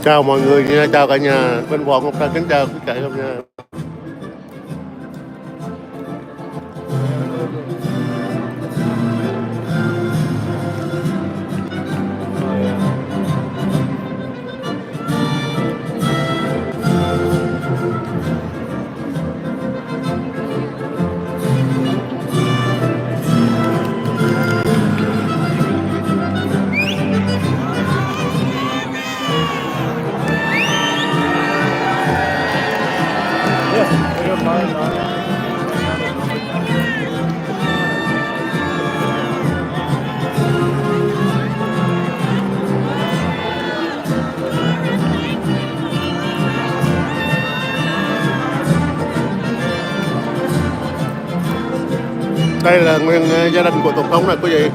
Chào mọi người nha, chào cả nhà. Binhvo-Ngoctrang kính chào tất cả các nhà. Đây là nguyên gia đình của tổng thống này quý vị.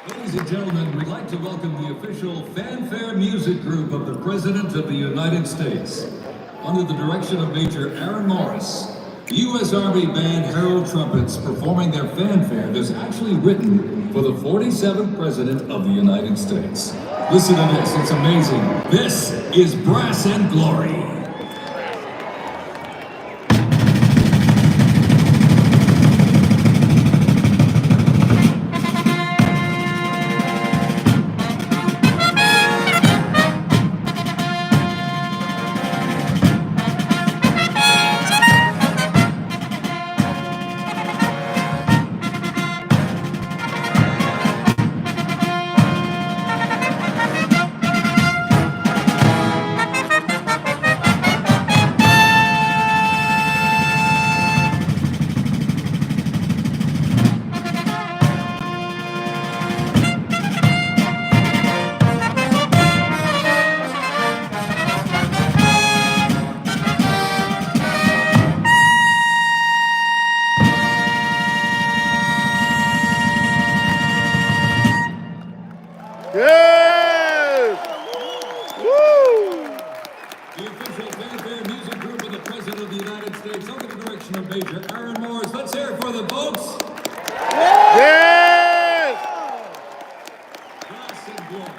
Ladies and gentlemen, we'd like to welcome the official Fanfare music group of the President of the United States. Under the direction of Major Aaron Morris, the U.S. Army Band Herald Trumpets performing their fanfare that's actually written for the 47th President of the United States. Listen to this, it's amazing. This is Brass and Glory. United States under the direction of Major Aaron Morris. Let's hear it for the boats. Yes! Glass and glory.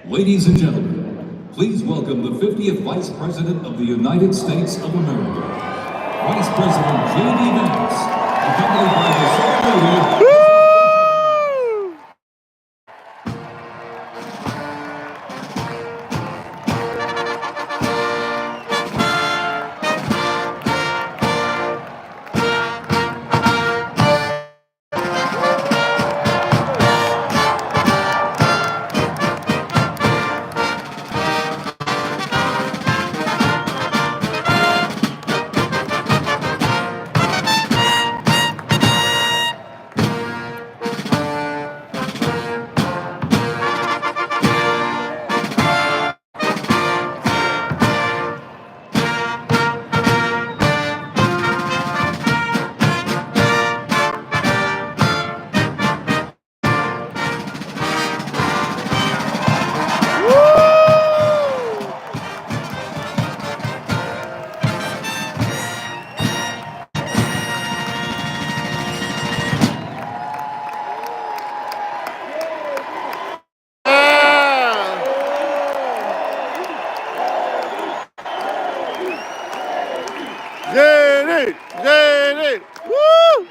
Ladies and gentlemen, please welcome the 50th Vice President of the United States of America, Vice President J.D. Vance, accompanied by the Secretary. J.D. J.D. Woo!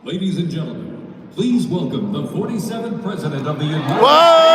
Ladies and gentlemen, please welcome the 47th President of the United States. Whoa!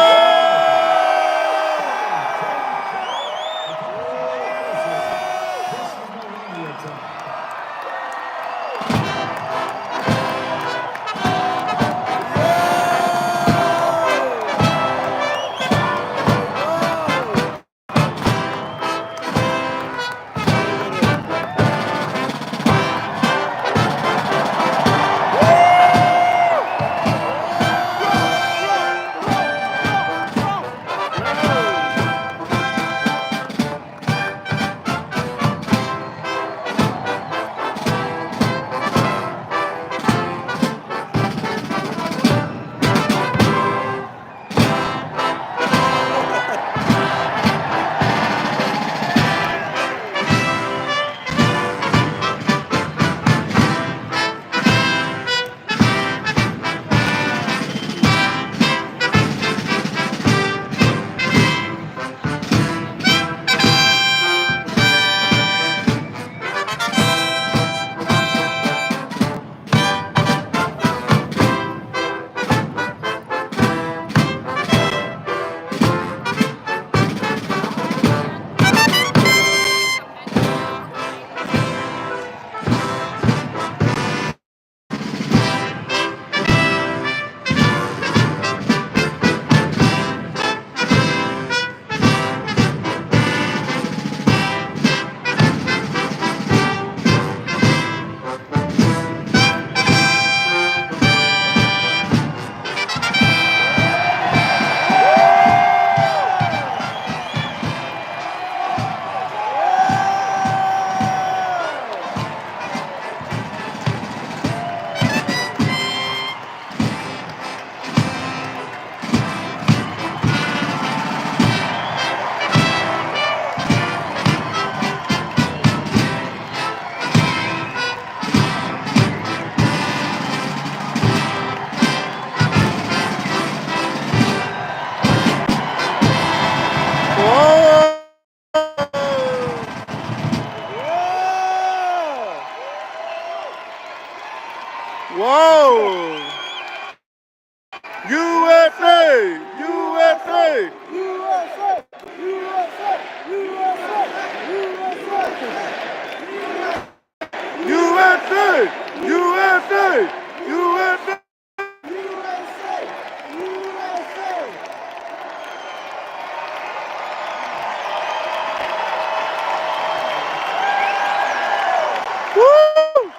USA! USA! USA! USA! USA! Woo!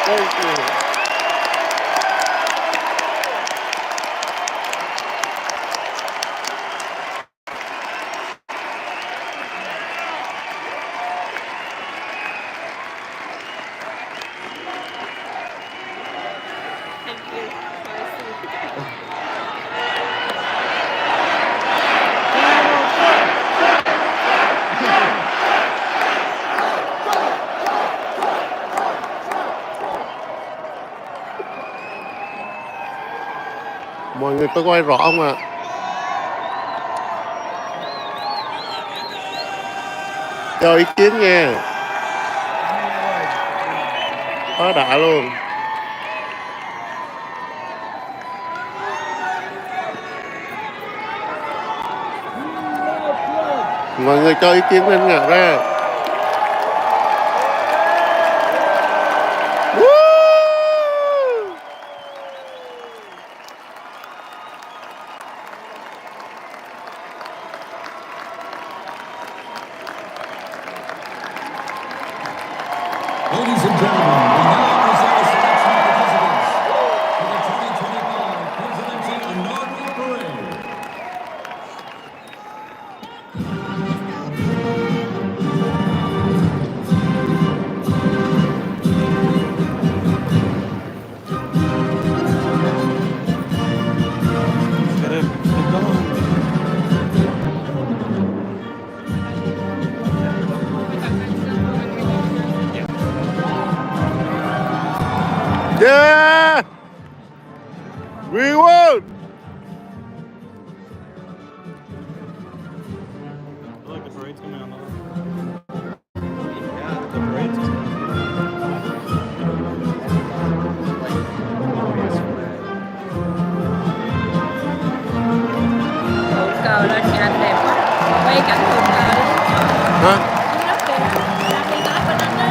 Thank you. Mọi người có quay rõ không ạ? Cho ý kiến nghe. Quá đã luôn. Mọi người cho ý kiến lên ngạc ra. Ladies and gentlemen, we now present a selection of participants for the 2025 Presidential Inaugural Parade. Yeah! We won! I feel like the parade's coming on. The parade's Cột cờ lên nhìn anh đẹp quá. Quay cảnh cột cờ đi. Hả? Nước kìa. Ra đi tới bên anh đó.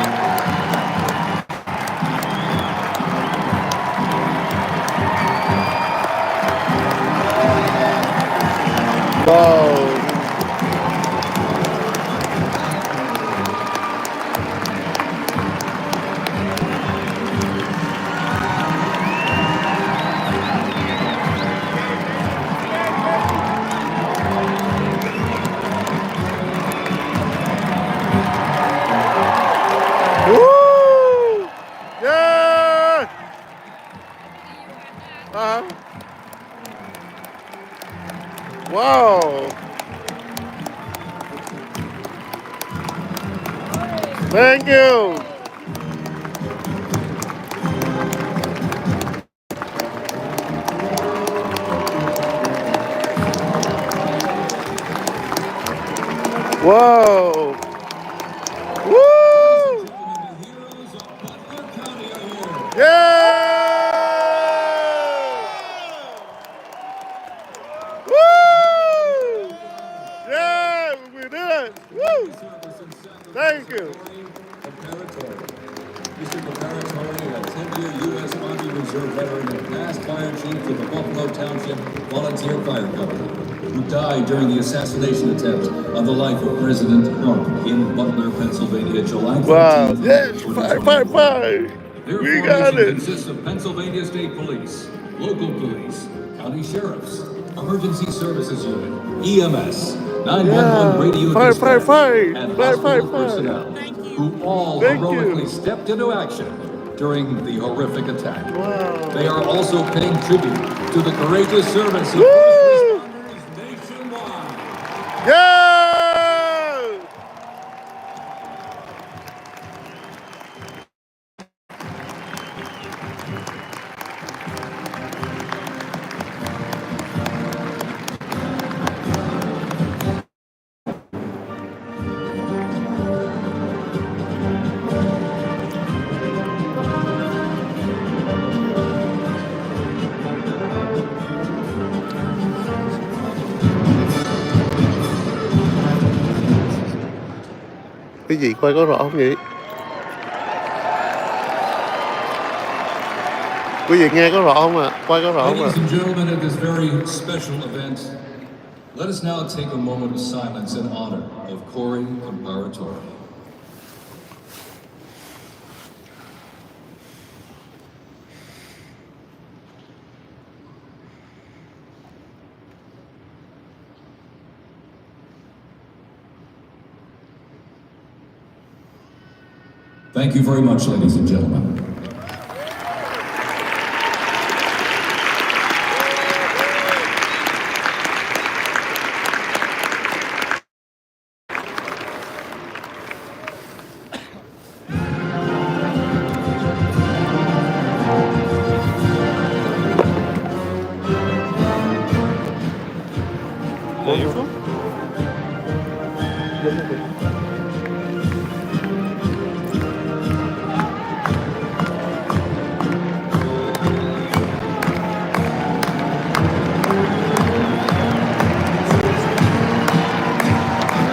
Wow! Woo! Yeah! Wow! Thank you! Whoa! Woo! Yeah! Woo! Yeah, we did it! Woo! Thank you. Mr. Patriotic, a 10-year U.S. Army Reserve veteran and past fire chief with the Buffalo Township Volunteer Fire Company, who died during the assassination attempt on the life of President Trump in Butler, Pennsylvania, July 13th. Wow, yes, fire. Their We formation got it. consists of Pennsylvania State Police, local police, county sheriffs, emergency services unit, EMS, 911 radio Fire, fire, dispatch, fire. and Fire, fire, hospital fire. personnel, who all Thank heroically you. stepped into action during the horrific attack. Wow. They are also paying tribute to the courageous service of Woo! first responders nationwide. Yeah! Cái gì coi có rõ không vậy? Quý vị nghe có rõ không ạ? Coi có rõ không ạ? Ladies and gentlemen, at this very special event, let us now take a moment of silence in honor of Corey and Patriotic. Thank you very much, ladies and gentlemen. Where are you from?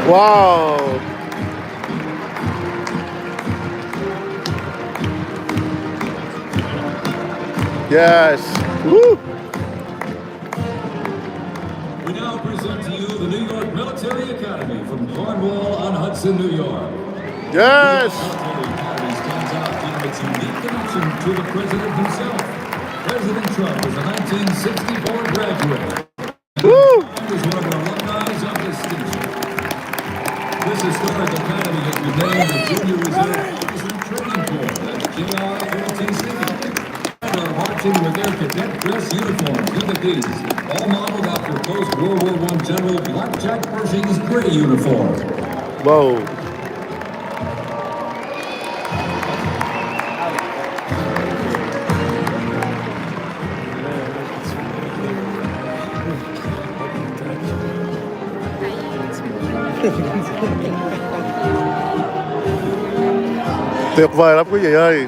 Wow! Yes! Woo! We now present to you the New York Military Academy from Cornwall-on-Hudson, New York. Yes! The Military Academy stands out due to its unique connection to the President himself. President Trump is a 1964 graduate. Woo! He is one of our alumni of distinction. This historic academy has been named the Junior Reserve Officer Training Corps, that's JR-14C. They are marching with their cadet dress uniforms. Look at these, all modeled after post-World War I General Blackjack Pershing's gray uniform. Wow! Tuyệt vời lắm quý vị ơi.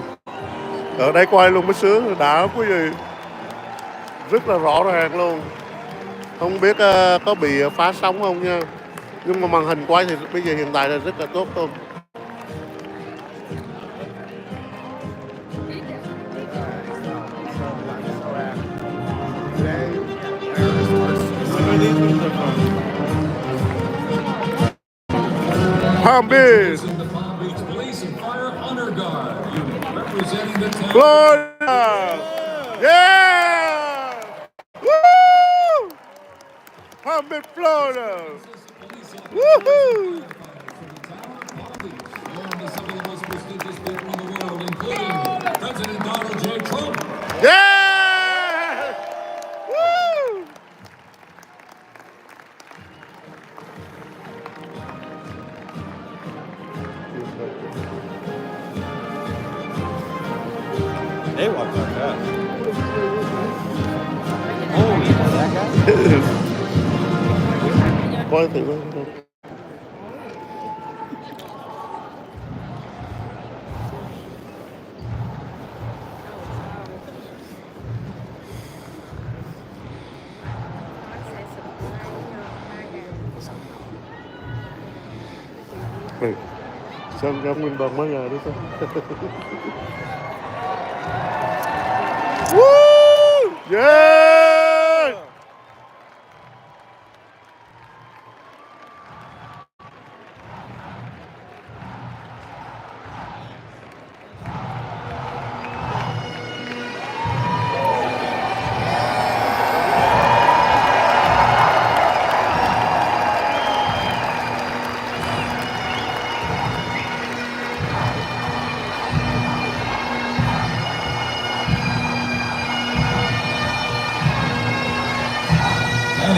Ở đây quay luôn mới sướng, đã lắm quý vị. Rất là rõ ràng luôn. Không biết có bị phá sóng không nha. Nhưng mà màn hình quay thì bây giờ hiện tại là rất là tốt luôn. Palm Beach, In the Palm Beach Police and Fire Honor Guard unit, representing the town. Florida! Yeah! Woo! Palm Beach, Florida! Woohoo! Known as some of the most prestigious people in the world, including President Donald J.Trump. Yeah! Woo! They walk like that. Oh, you know that guy? Coi thử coi. Xem giống nguyên bằng mấy giờ đấy sao? Woo! Yeah!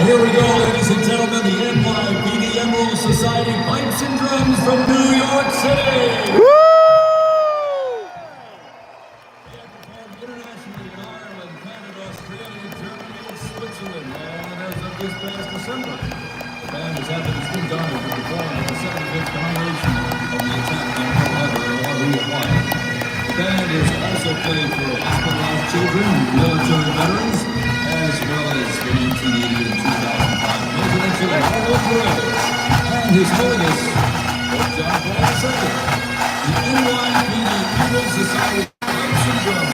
here we go, ladies and gentlemen, the NYPD Emerald Society Pipes and Drums from New York City. Woo! Internationally in Ireland, Canada, Australia, Germany, and Switzerland, and as of this past December, the band has had the distinct honor to perform at the 75th commemoration of the attack on Pearl Harbor, Hawaii. The band has also played for hospitalized children, military veterans, as well as the 1980 and 2005 presidential National Parade, and His Holiness Pope John Paul II. The NYPD Emerald Society Pipes and Drums.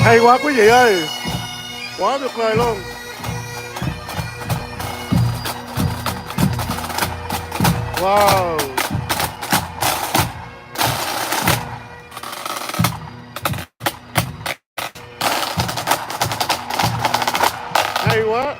Hay quá quý vị ơi, quá tuyệt vời luôn. Wow. Hay quá.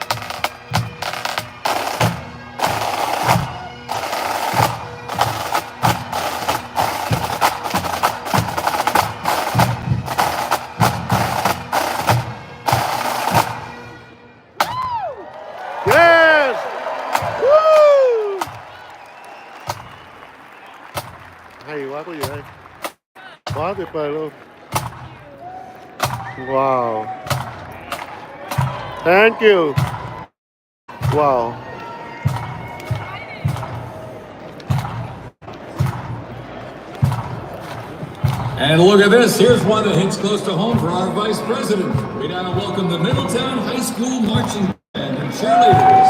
Yes. Woo. Hay quá quý vị ơi, quá tuyệt vời luôn. Wow. Thank you. Wow. And look at this. Here's one that hits close to home for our Vice President. We now welcome the Middletown High School Marching Band and cheerleaders.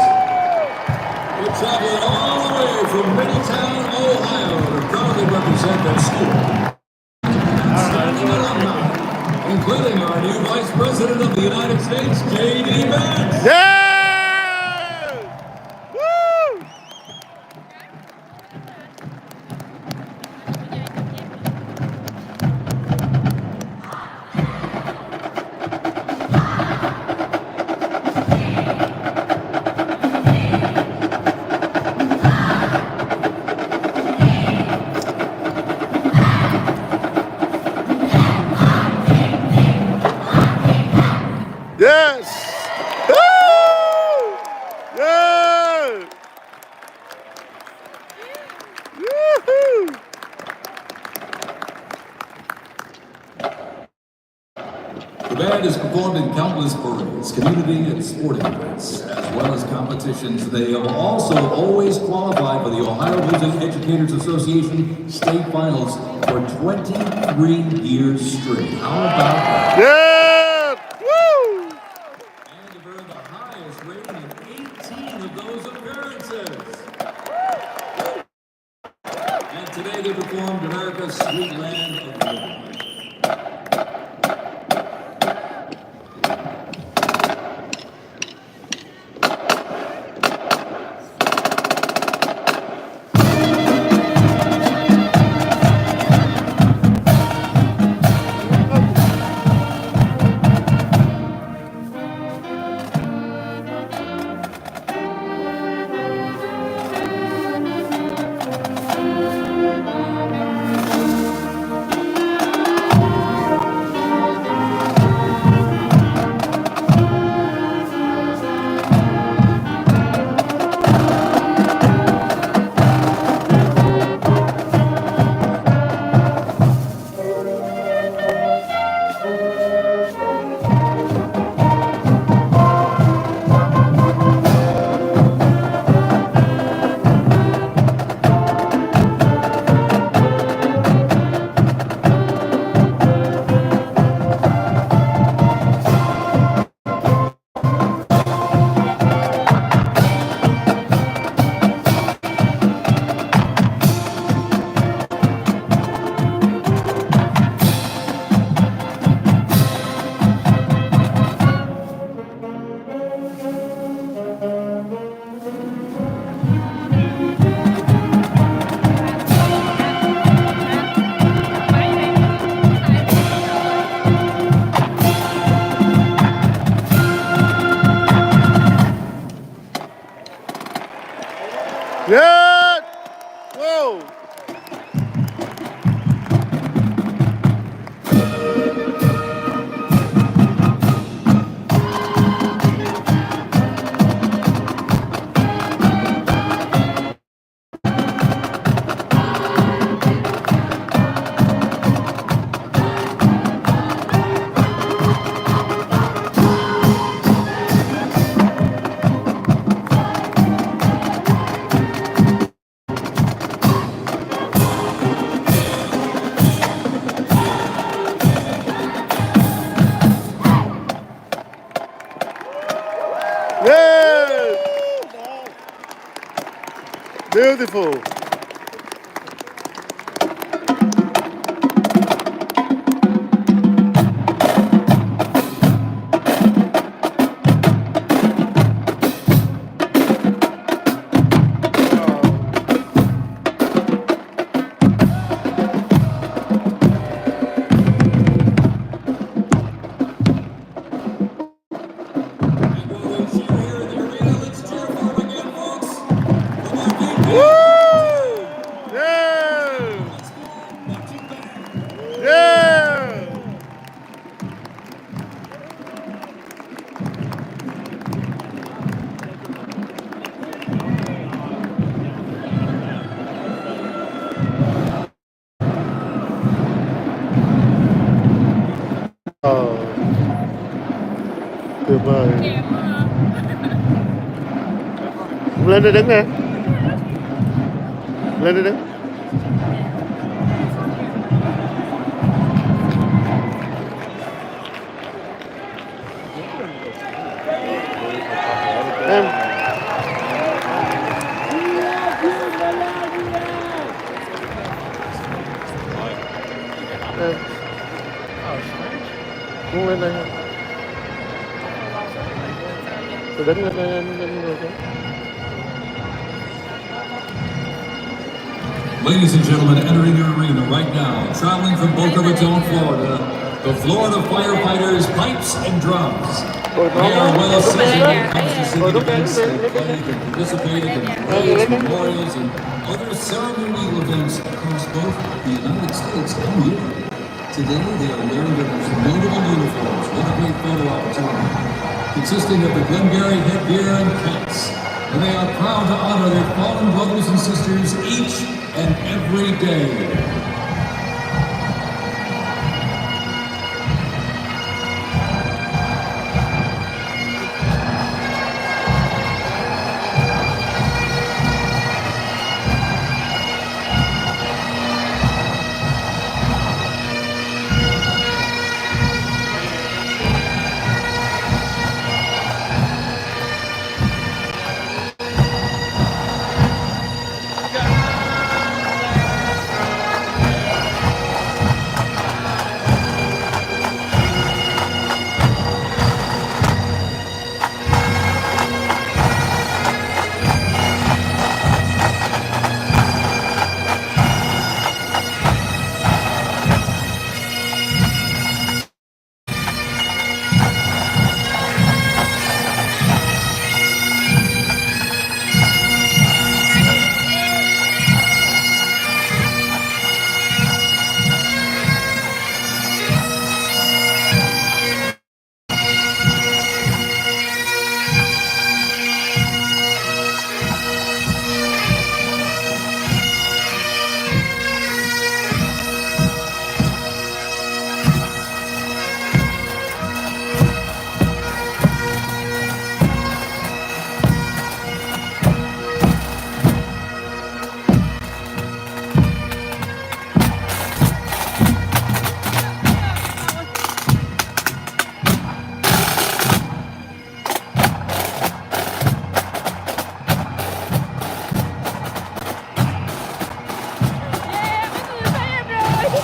They're traveling all the way from Middletown, Ohio to proudly represent their school. Standing alumni, including our new Vice President of the United States, J.D. Vance. Yeah. Woo. Yes. Woo. Yeah. Woohoo. The band has performed in countless parades, community and sporting events, as well as competitions. They have also always qualified for the Ohio Music Educators Association state finals for 23 years straight. How about that? Yeah. Woo. And have earned the highest rating in 18 of those appearances. And today they performed America's Sweet Land of Liberty. Yes! Whoa! Yes! Beautiful. Woo! Yeah! Yeah! Tuyệt vời. Lên đây đứng nè. Lên đây đứng. Em. Em. Muốn lên đây không? Tôi đứng lên đây em ngồi xuống. Ladies and gentlemen, entering the arena right now, traveling from Boca Raton, Florida, the Florida Firefighters, pipes and drums. They are well seasoned when it comes to civic events. They've played and participated in parades, memorials, and other ceremonial events across both the United States and Europe. Today, they are wearing their most notable uniforms with a great photo opportunity, consisting of the Glengarry headgear and caps. And they are proud to honor their fallen brothers and sisters each and every day.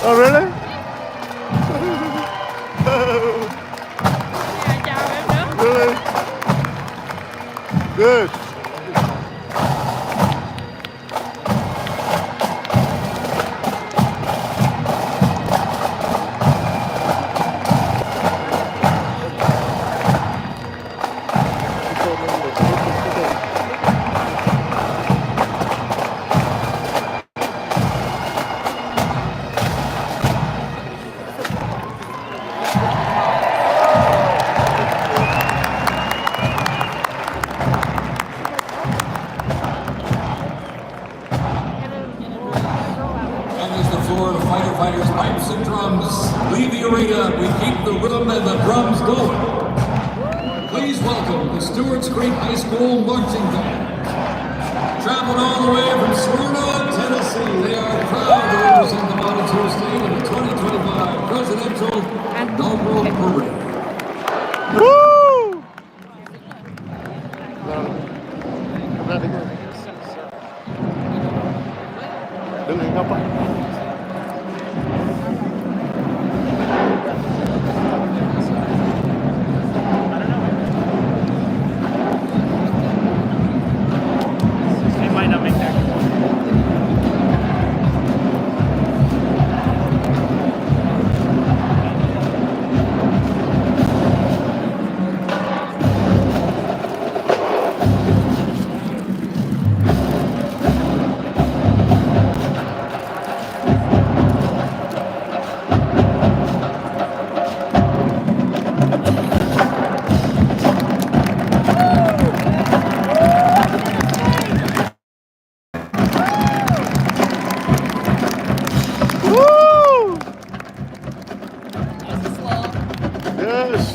Oh, really? Really? Good. and the drums going. Please welcome the Stewart's Creek High School Marching Band. Traveling all the way from Smyrna, Tennessee, they are proud to represent the Volunteer State in the 2025 Presidential Inaugural Parade. Woo! Đừng hình gấp á. They might not make that. Woo! Nice and slow. Yes.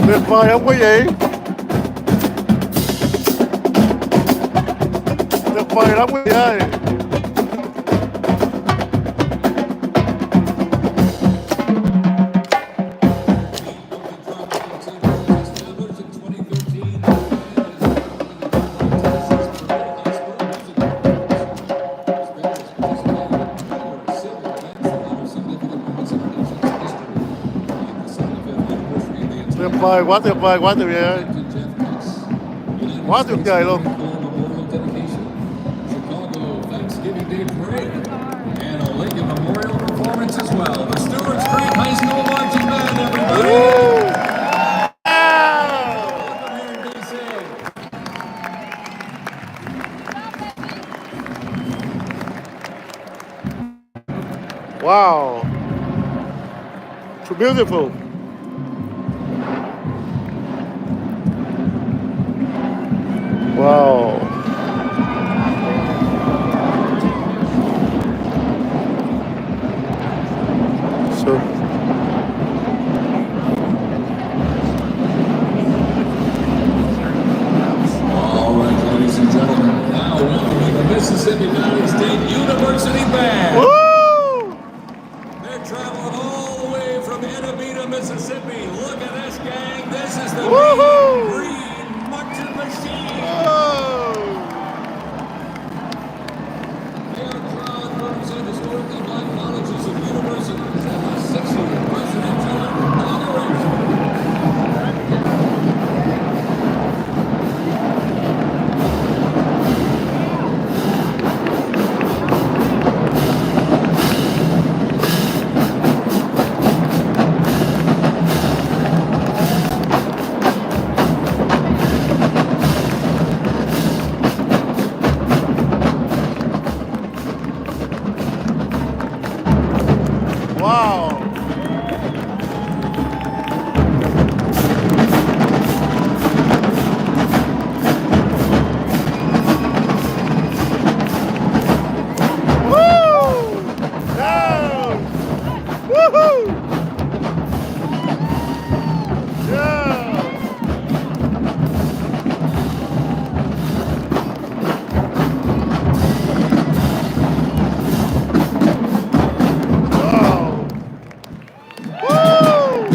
Tuyệt vời không quý vị? Tuyệt vời lắm quý vị ơi! Tuyệt vời, quá tuyệt vời, quá tuyệt vời. Quá tuyệt vời luôn. And a Lincoln Memorial performance as well. The Stewart's Creek High School Marching Band, everybody. Welcome here in DC. Wow. To Beautiful. Wow. So All right, ladies and gentlemen, now welcoming the Mississippi Valley State University Band. woo! They're traveling all the way from Enabita, Mississippi. Look at this, gang. This is the Woohoo! green marching machine. Oh! Their crowd represent historically black colleges and universities at the 60th presidential inauguration. Wow. Woo! Down! Woohoo! Yeah! Wow! Woo!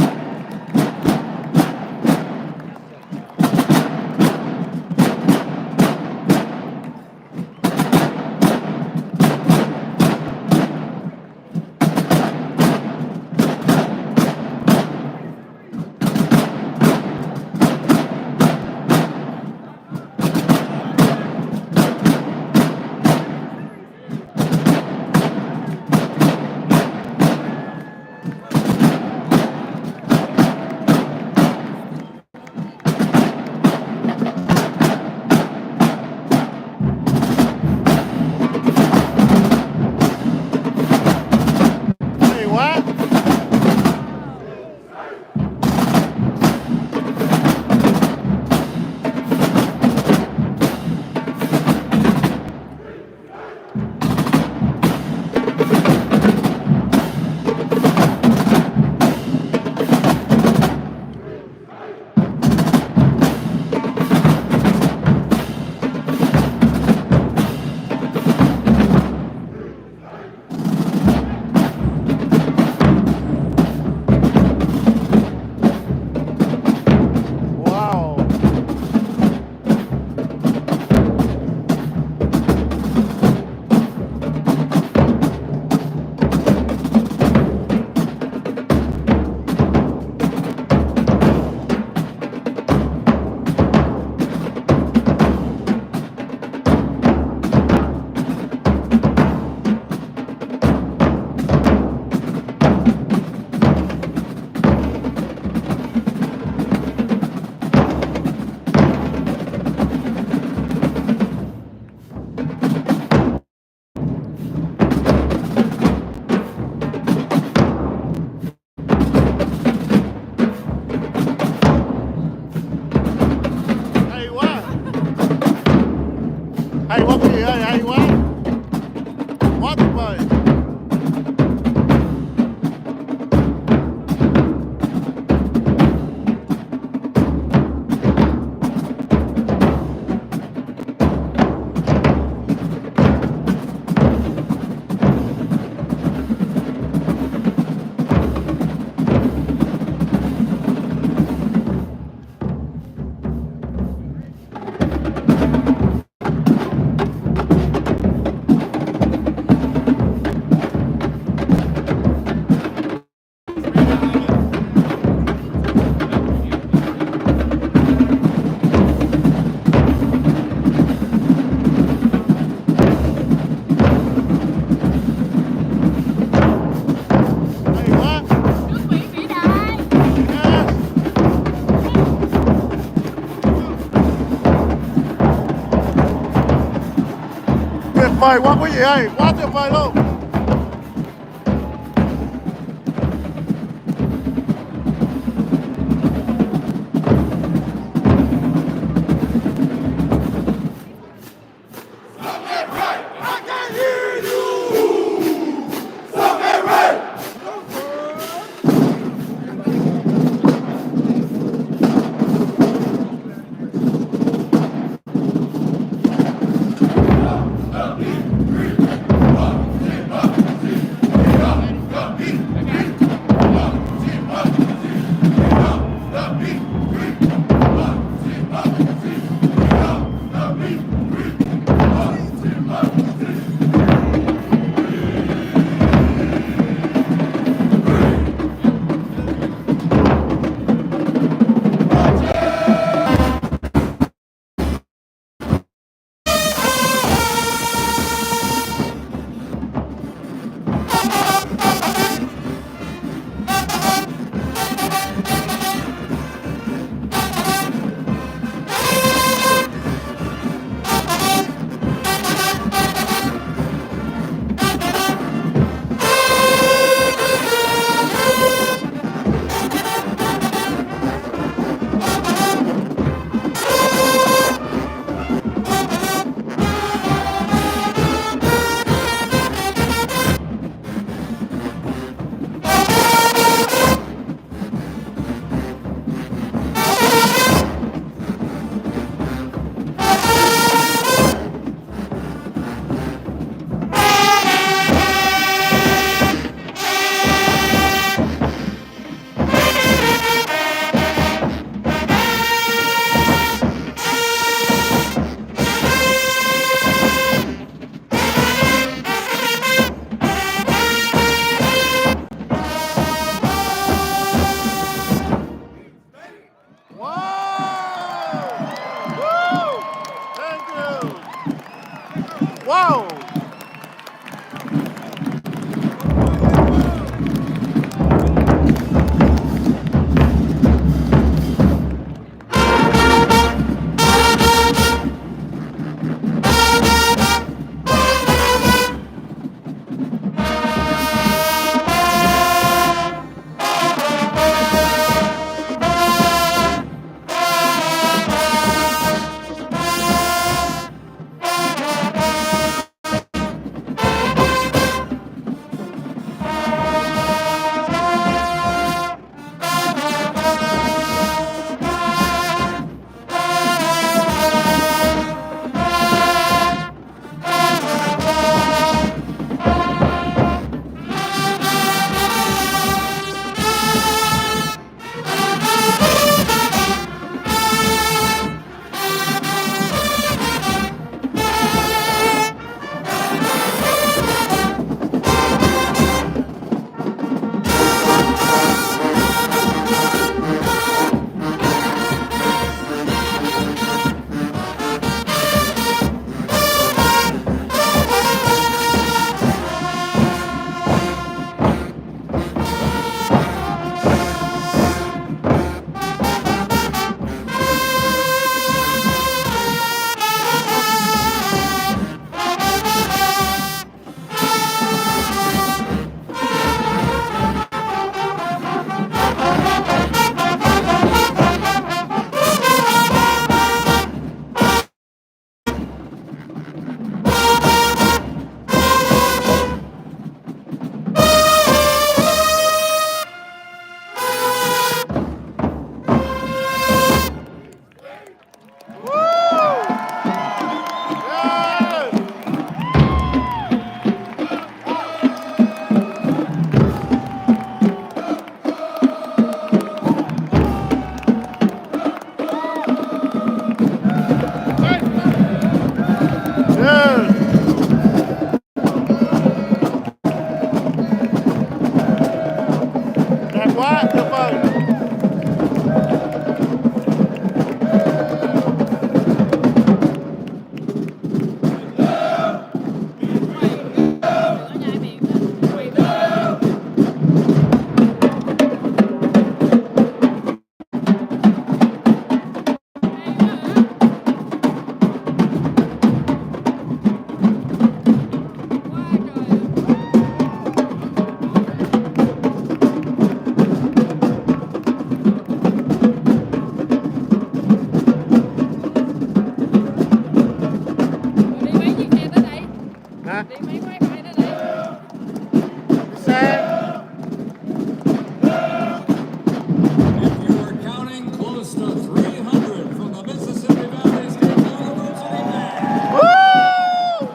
Hey, what? Wow. Hay quá. Hay quá quý vị ơi, hay quá. Quá tuyệt vời. Hay quá. Yes. Tuyệt vời quá quý vị ơi, quá tuyệt vời luôn. Wow! Đẹp quá, tuyệt vời. Hả? Đi xe. If you are counting close to 300 from the Mississippi Valley State University Band. Woo!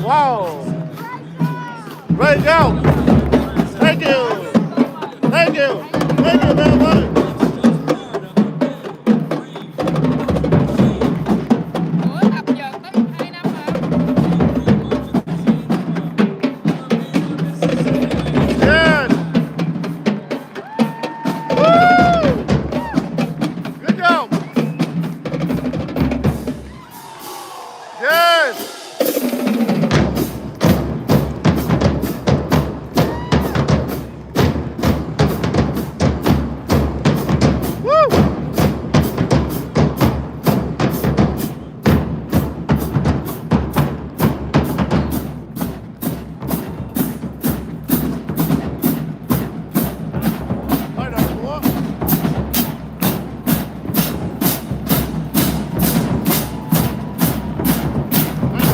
Wow! Ready to go! Thank you! Thank you! Thank you very much! Ủa tập dượt tới 2 năm hả? Yes! Woo! Good job! Yes! Woo! Hơi đợi của. Hãy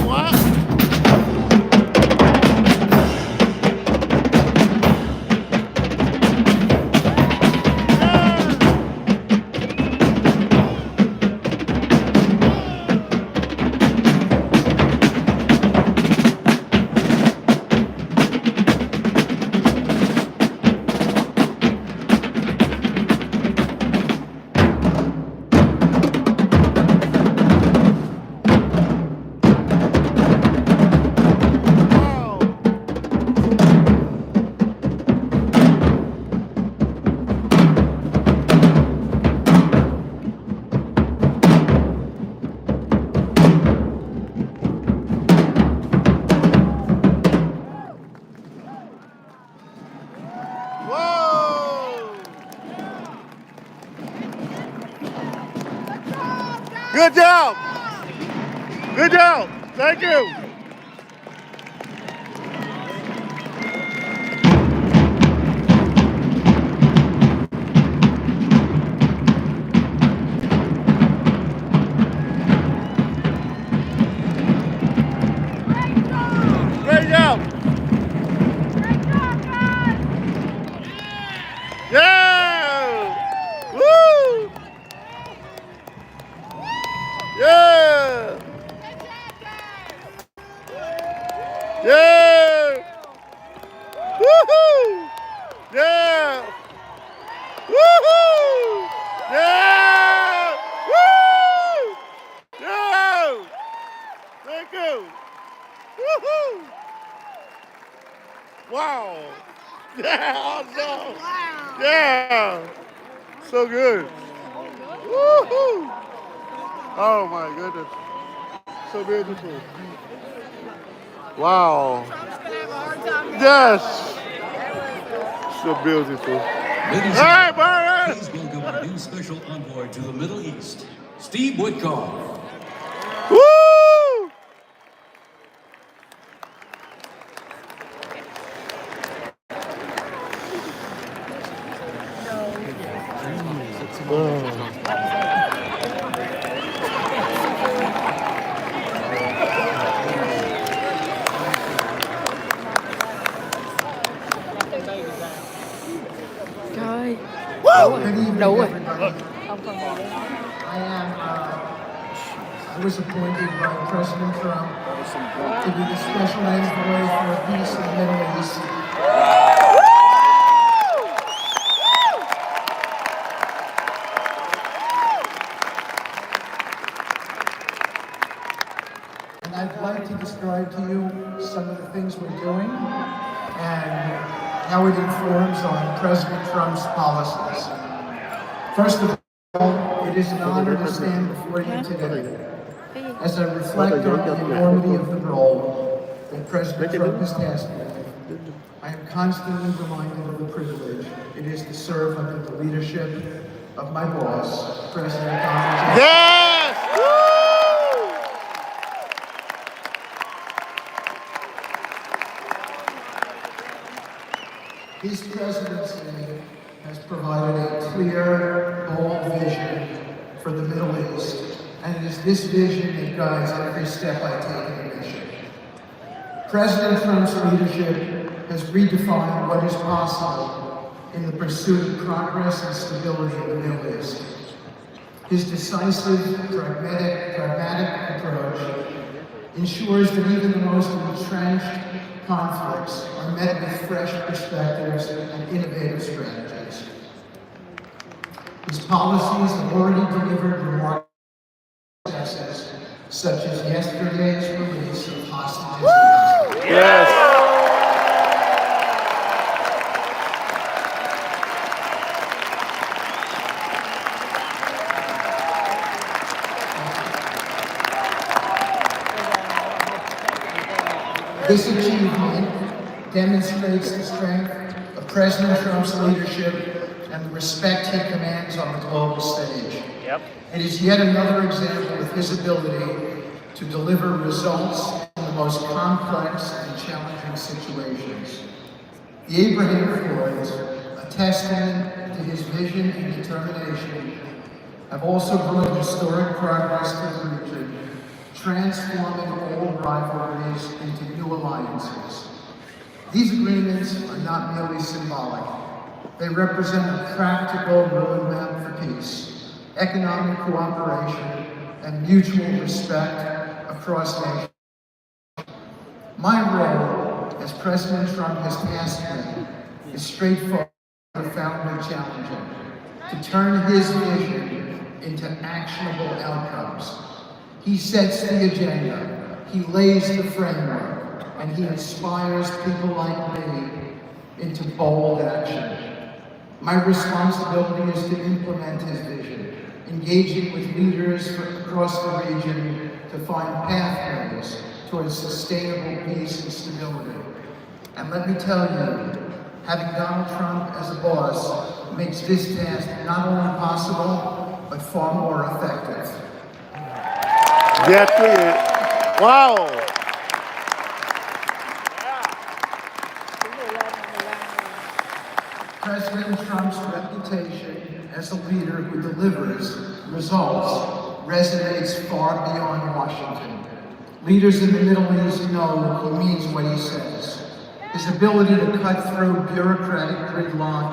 Good job. Good job. Thank you. Great job. Yeah. Woo. Yeah. Yeah. Woohoo. Yeah. Woohoo. Yeah. Woo. Yeah. Thank you. Woohoo. Wow. Yeah, awesome. Yeah. So good. Woohoo. Oh my goodness. So beautiful. Wow. Yes. So beautiful. Ladies Hey, and Byron. please welcome our new special envoy to the Middle East, Steve Witkoff. Woo! Trời. Good Đủ evening, rồi. everybody. Không còn gì nữa. I was appointed by President Trump to be the special envoy for peace in the Middle East. And I'd like to describe to you some of the things we're doing and how it informs on President Trump's policies. First of all, it is an honor to stand before you today as I reflect on the enormity of the role that President Trump has tasked me with. I am constantly reminded of the privilege it is to serve under the leadership of my boss, President Donald J. Yes! Woo! His presidency has provided a clear, bold vision for the Middle East, and it is this vision that guides every step I take in the mission. President Trump's leadership has redefined what is possible in the pursuit of progress and stability in the Middle East. His decisive, pragmatic approach ensures that even the most entrenched conflicts are met with fresh perspectives and innovative strategies. His policies have already delivered remarkable successes, such as yesterday's release of hostages. Yes. This achievement demonstrates the strength of President Trump's leadership and the respect he commands on the global stage. It is yet another example of his ability to deliver results in the most complex and challenging situations. The Abraham Accords, a testament to his vision and determination, have also brought historic progress to the region, transforming old rivalries into new alliances. These agreements are not merely symbolic. They represent a practical roadmap for peace, economic cooperation, and mutual respect across nations. My role as President Trump has tasked me is straightforward and profoundly challenging: to turn his vision into actionable outcomes. He sets the agenda, he lays the framework, and he inspires people like me into bold action. My responsibility is to implement his vision, engaging with leaders across the region to find pathways towards sustainable peace and stability. And let me tell you, having Donald Trump as a boss makes this task not only possible, but far more effective. Yes, quý vị. Wow. President Trump's reputation as a leader who delivers results resonates far beyond Washington. Leaders in the Middle East know he means what he says. His ability to cut through bureaucratic gridlock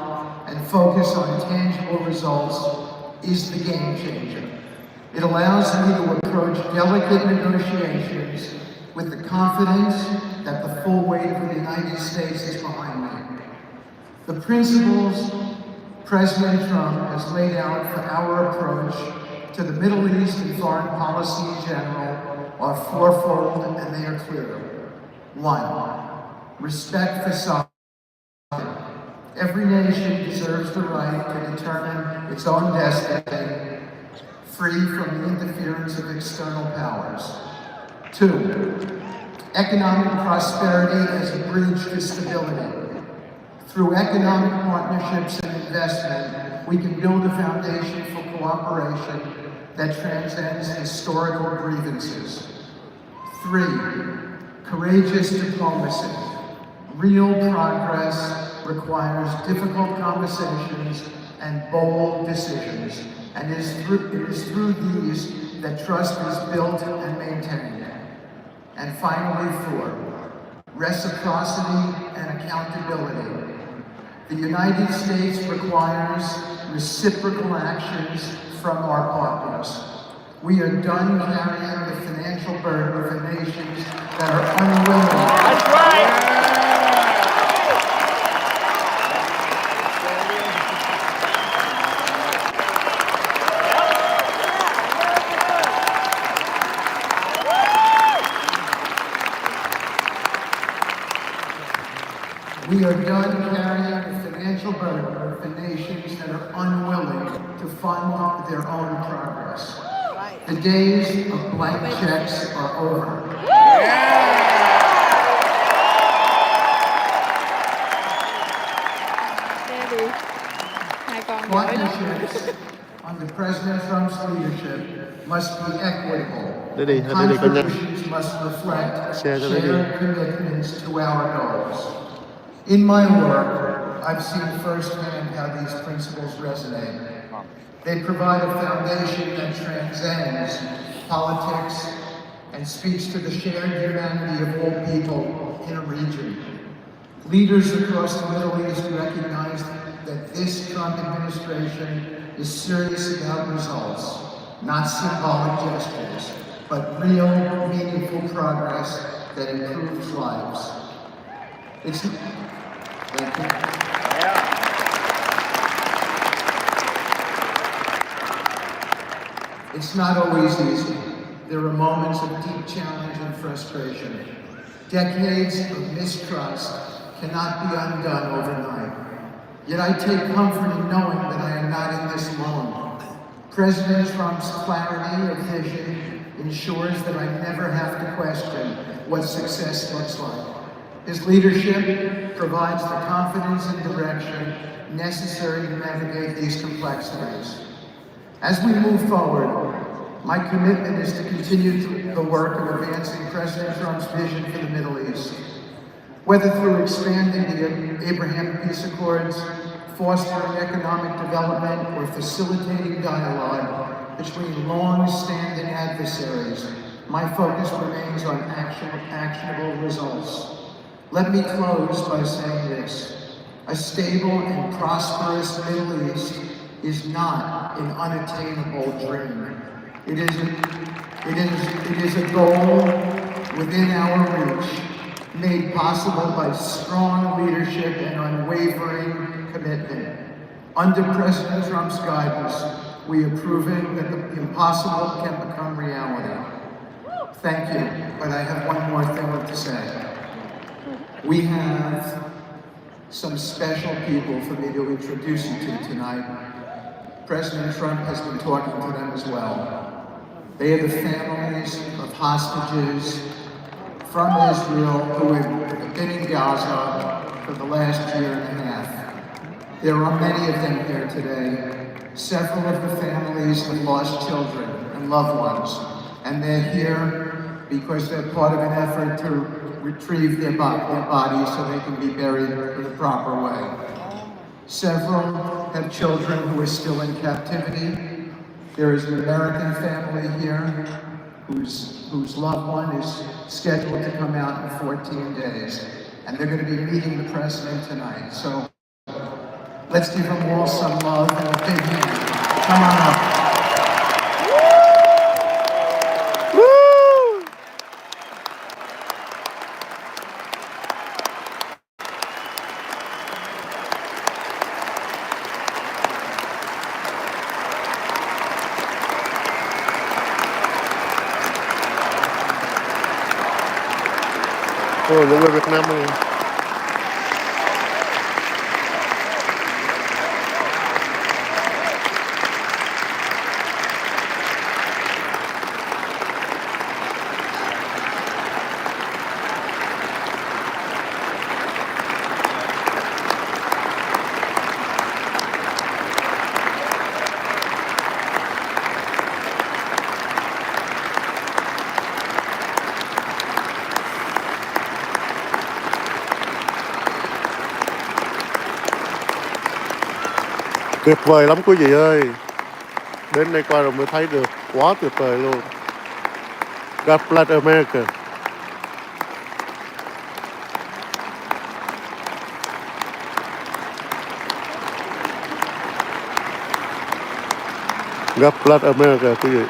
and focus on tangible results is the game changer. It allows me to approach delicate negotiations with the confidence that the full weight of the United States is behind me. The principles President Trump has laid out for our approach to the Middle East and foreign policy in general are fourfold, and they are clear. 1, respect for sovereignty. Every nation deserves the right to determine its own destiny, free from the interference of external powers. 2, economic prosperity as a bridge to stability. Through economic partnerships and investment, we can build a foundation for cooperation that transcends historical grievances. 3, courageous diplomacy. Real progress requires difficult conversations and bold decisions, and it is through these that trust is built and maintained. And finally, 4, reciprocity and accountability. The United States requires reciprocal actions from our partners. We are done carrying the financial burden for nations that are unwilling. That's right. We are done carrying the financial burden for nations that are unwilling to fund their own progress. The days of blank checks are over. Partnerships under President Trump's leadership must be equitable. Đây đi, Contributions must reflect Share cho đây đi. shared commitments to our goals. In my work, I've seen firsthand how these principles resonate. They provide a foundation that transcends politics and speaks to the shared humanity of all people in a region. Leaders across the Middle East recognize that this Trump administration is serious about results, not symbolic gestures, but real, meaningful progress that improves lives. Thank you. It's not always easy. There are moments of deep challenge and frustration. Decades of mistrust cannot be undone overnight. Yet I take comfort in knowing that I am not in this alone. President Trump's clarity of vision ensures that I never have to question what success looks like. His leadership provides the confidence and direction necessary to navigate these complexities. As we move forward, my commitment is to continue the work of advancing President Trump's vision for the Middle East. Whether through expanding the Abraham Peace Accords, fostering economic development, or facilitating dialogue between long-standing adversaries, my focus remains on actionable results. Let me close by saying this: a stable and prosperous Middle East is not an unattainable dream. It is a goal within our reach, made possible by strong leadership and unwavering commitment. Under President Trump's guidance, we have proven that the impossible can become reality. Thank you, but I have one more thing to say. We have some special people for me to introduce you to tonight. President Trump has been talking to them as well. They are the families of hostages from Israel who have been in Gaza for the last year and a half. There are many of them here today. Several of the families have lost children and loved ones. and they're here because they're part of an effort to retrieve their bodies so they can be buried in the proper way. Several have children who are still in captivity. There is an American family here whose loved one is scheduled to come out in 14 days. And they're going to be meeting the president tonight. So let's give them all some love and a big hand. Come on up. Những người Việt Nam này. Tuyệt vời lắm quý vị ơi. Đến đây qua rồi mới thấy được. Quá tuyệt vời luôn. God bless America. God bless America quý vị.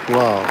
Wow.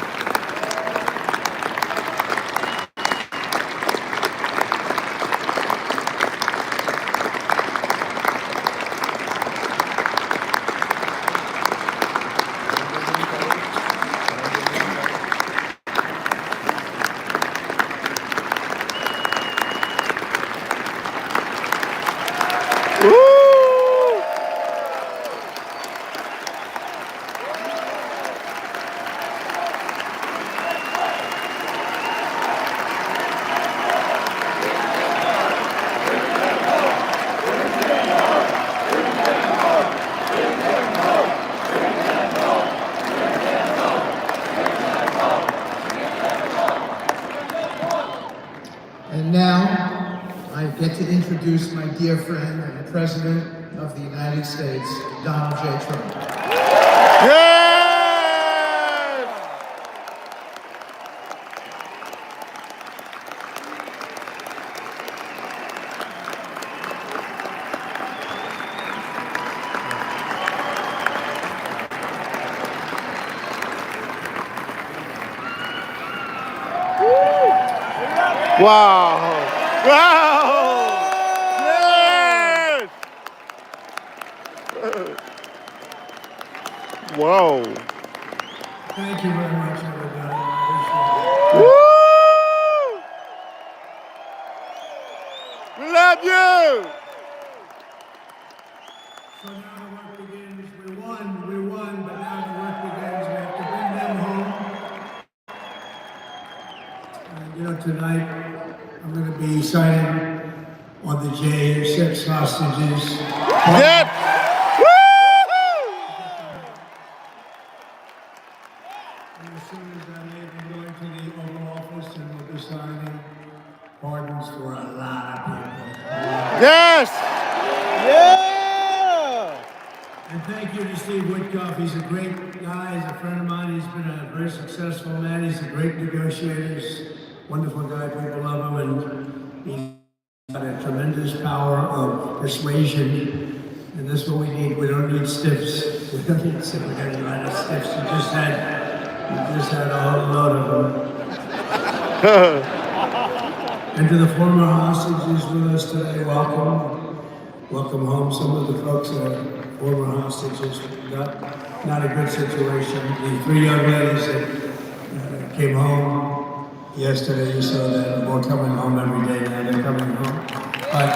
And now, I get to introduce my dear friend and the President of the United States, Donald J. Trump. Yes! Wow! Wow! Yes! Wow! Thank you very much, everybody. Woo! We love you! So now the work begins. We won, but now the work begins. We have to bring them home. And tonight I'm going to be signing on the J6 hostages. Yes! And as soon as I'm able, going to the Oval Office and we'll be signing pardons for a lot of people. Yes! Yeah! And thank you to Steve Witkoff. He's a great guy. He's a friend of mine. He's been a very successful man. He's a great negotiator. He's a wonderful guy. People love him. And he's got a tremendous power of persuasion. And that's what we need. We don't need stiffs. We don't need stiffs. We got a lot of stiffs. You just had a whole load of them. And to the former hostages with us today, welcome. Welcome home. Some of the folks that are former hostages, not a good situation. The three young ladies that came home yesterday. You saw that we're coming home every day now. They're coming home. But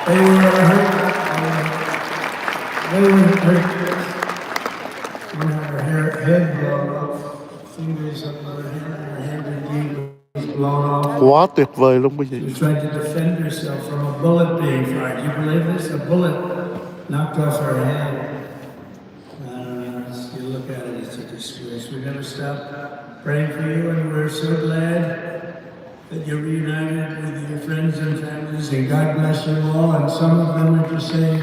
they were hurt. They were hurt. One had her head blown off. Fingers up on her head. Her head indeed was blown off. Quá tuyệt vời luôn quý She vị. was trying to defend herself from a bullet being fired. Do you believe this? A bullet knocked off her head. You look at it, it's a disgrace. We never stop praying for you, and we're so glad that you're reunited with your friends and families, and God bless you all. And some of them are just saying,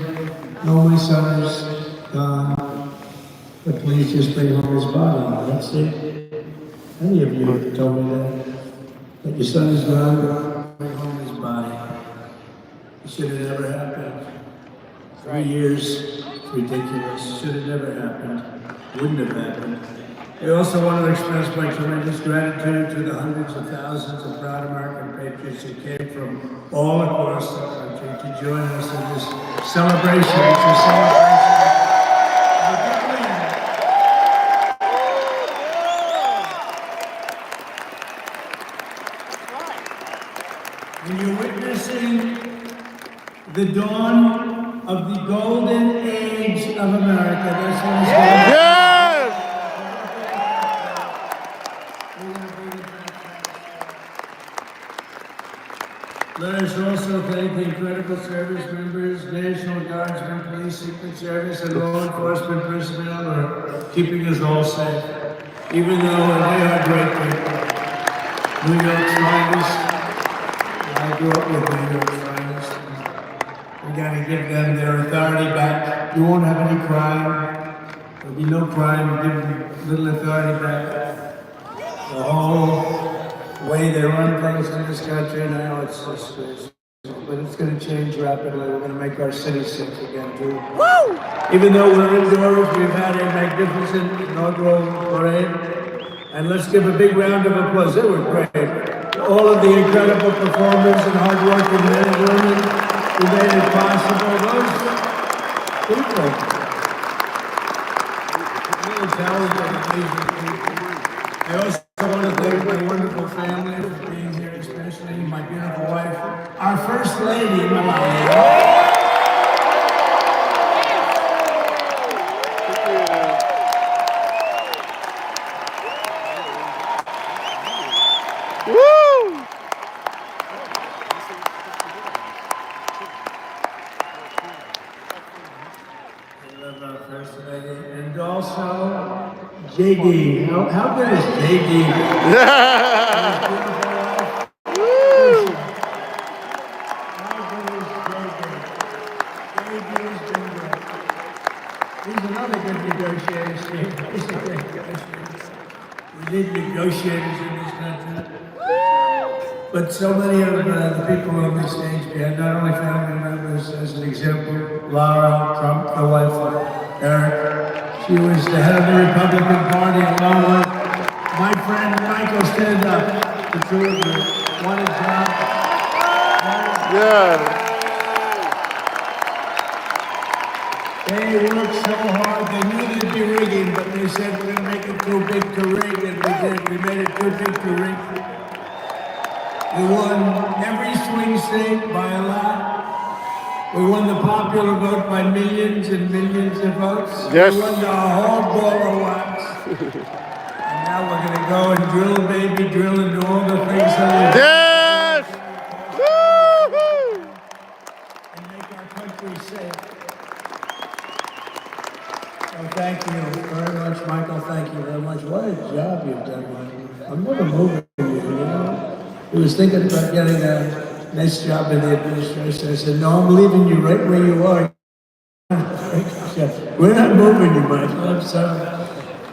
no, my son is gone, but please just bring home his body. That's it. Any of you told me that your son is gone, bring home his body. It should have never happened. 3 years, it's ridiculous. Should have never happened. Wouldn't have happened. I also want to express my tremendous gratitude to the hundreds of thousands of proud American patriots who came from all across the country to join us in this celebration. It's a celebration. When you're witnessing the dawn of the golden age of America, that's what it's called. Yes! Let us also thank the incredible service members, National Guardsmen, Police, Secret Service, and law enforcement personnel who are keeping us all safe, even though they are great people. New York's finest. I grew up with New York's finest. We gotta give them their authority back. You won't have any crime. There'll be no crime. Give them a little authority back. The whole way they run things in this country now, it's disgraceful. But it's going to change rapidly. We're going to make our city safe again, too. Woo! Even though we're indoors, we've had a magnificent inaugural parade. And let's give a big round of applause. They were great. All of the incredible performers and hard-working men and women who made it possible. Those people. Really talented, amazing people. I also want to thank my wonderful family for being here, especially my beautiful wife, our First Lady, Melania. Woo! I love our First Lady. And also, JD. How good is JD? He's another good negotiator. We need negotiators in this country. But so many of the people on the stage, we had not only family members, as an example, Laura Trump, the wife of Eric. She was the head of the Republican Party, along with my friend Michael. Stand up. The two of you. What a job. Yeah. They worked so hard. They knew there'd be rigging, but they said we're going to make it too big to rig, and we did. We made it too big to rig. We won every swing state by a lot. We won the popular vote by millions and millions of votes. Yes. We won the whole ball of wax. And now we're going to go and drill, baby, drill into all the things that we Yes! Woo-hoo! and make our country safe. So thank you very much, Michael. Thank you very much. What a job you've done, Michael. I'm never moving you, you know. He was thinking about getting a nice job in the administration. I said, no, I'm leaving you right where you are. We're not moving you, Michael. I'm sorry.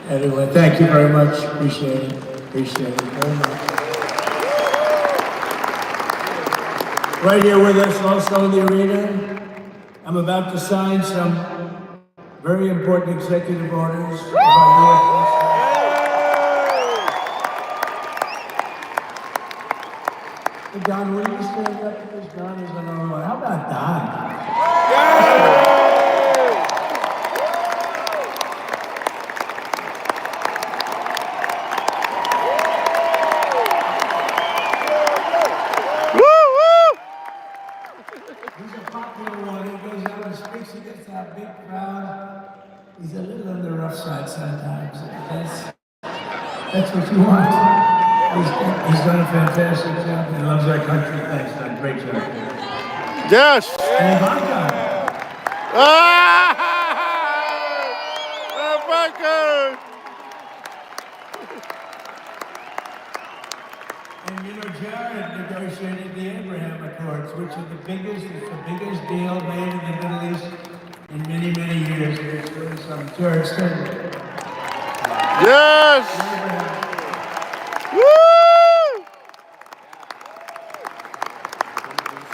Anyway, thank you very much. Appreciate it. Appreciate it very much. Right here with us also in the arena, I'm about to sign some very important executive orders about Hey, Don, will you stand up because Don is on our line? How about Don? it's our big crowd. He's a little on the rough side sometimes. That's what you want. He's done a fantastic job. He loves our country. Thanks, done a great job. Yes. And Ivanka. Firefighter. And you know, Jared negotiated the Abraham Accords, which are the biggest deal made in the Middle East in many, many years. There's some Jared Stern. Yes. Woo!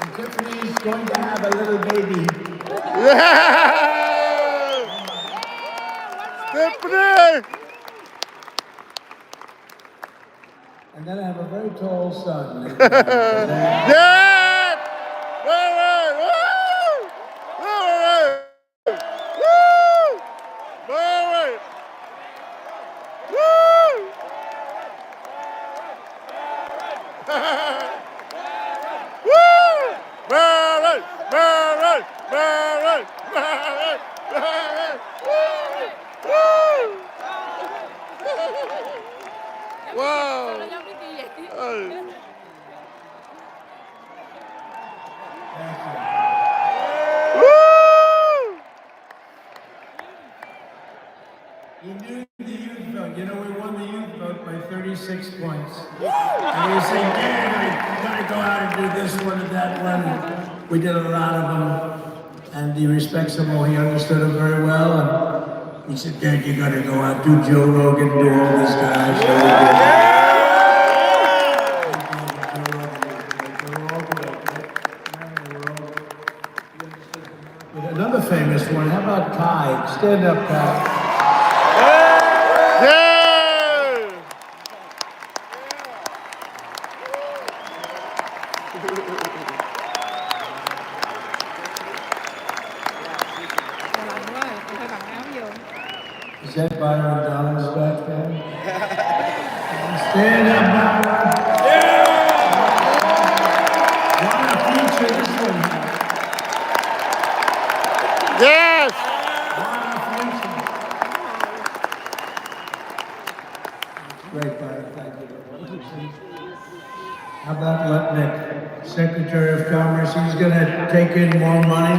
And Tiffany's going to have a little baby. Yeah. Tiffany. And then I have a very tall son. Yes. All right. Woo! All right. Woo! All right. Woo! Woo! Mary! Mary! Mary! Mary! Mary! Woo! Wow! Hey. Woo! You knew the youth vote. You know, we won the youth vote by 36 points. And we say, yeah, we gotta go out and do this one and that one. We did a lot of them. And he respects them all. He understood them very well. And he said, Dad, you gotta go out, do Joe Rogan, do all these guys. So we did. Another famous one. How about Kai? Stand up, Kai. Yeah! Is that Byron Donalds back there? Stand up, Byron. What a future this one has. Yes! What a future. Great, Byron. Thank you. How about Lutnick, Secretary of Commerce? He's going to take in more money.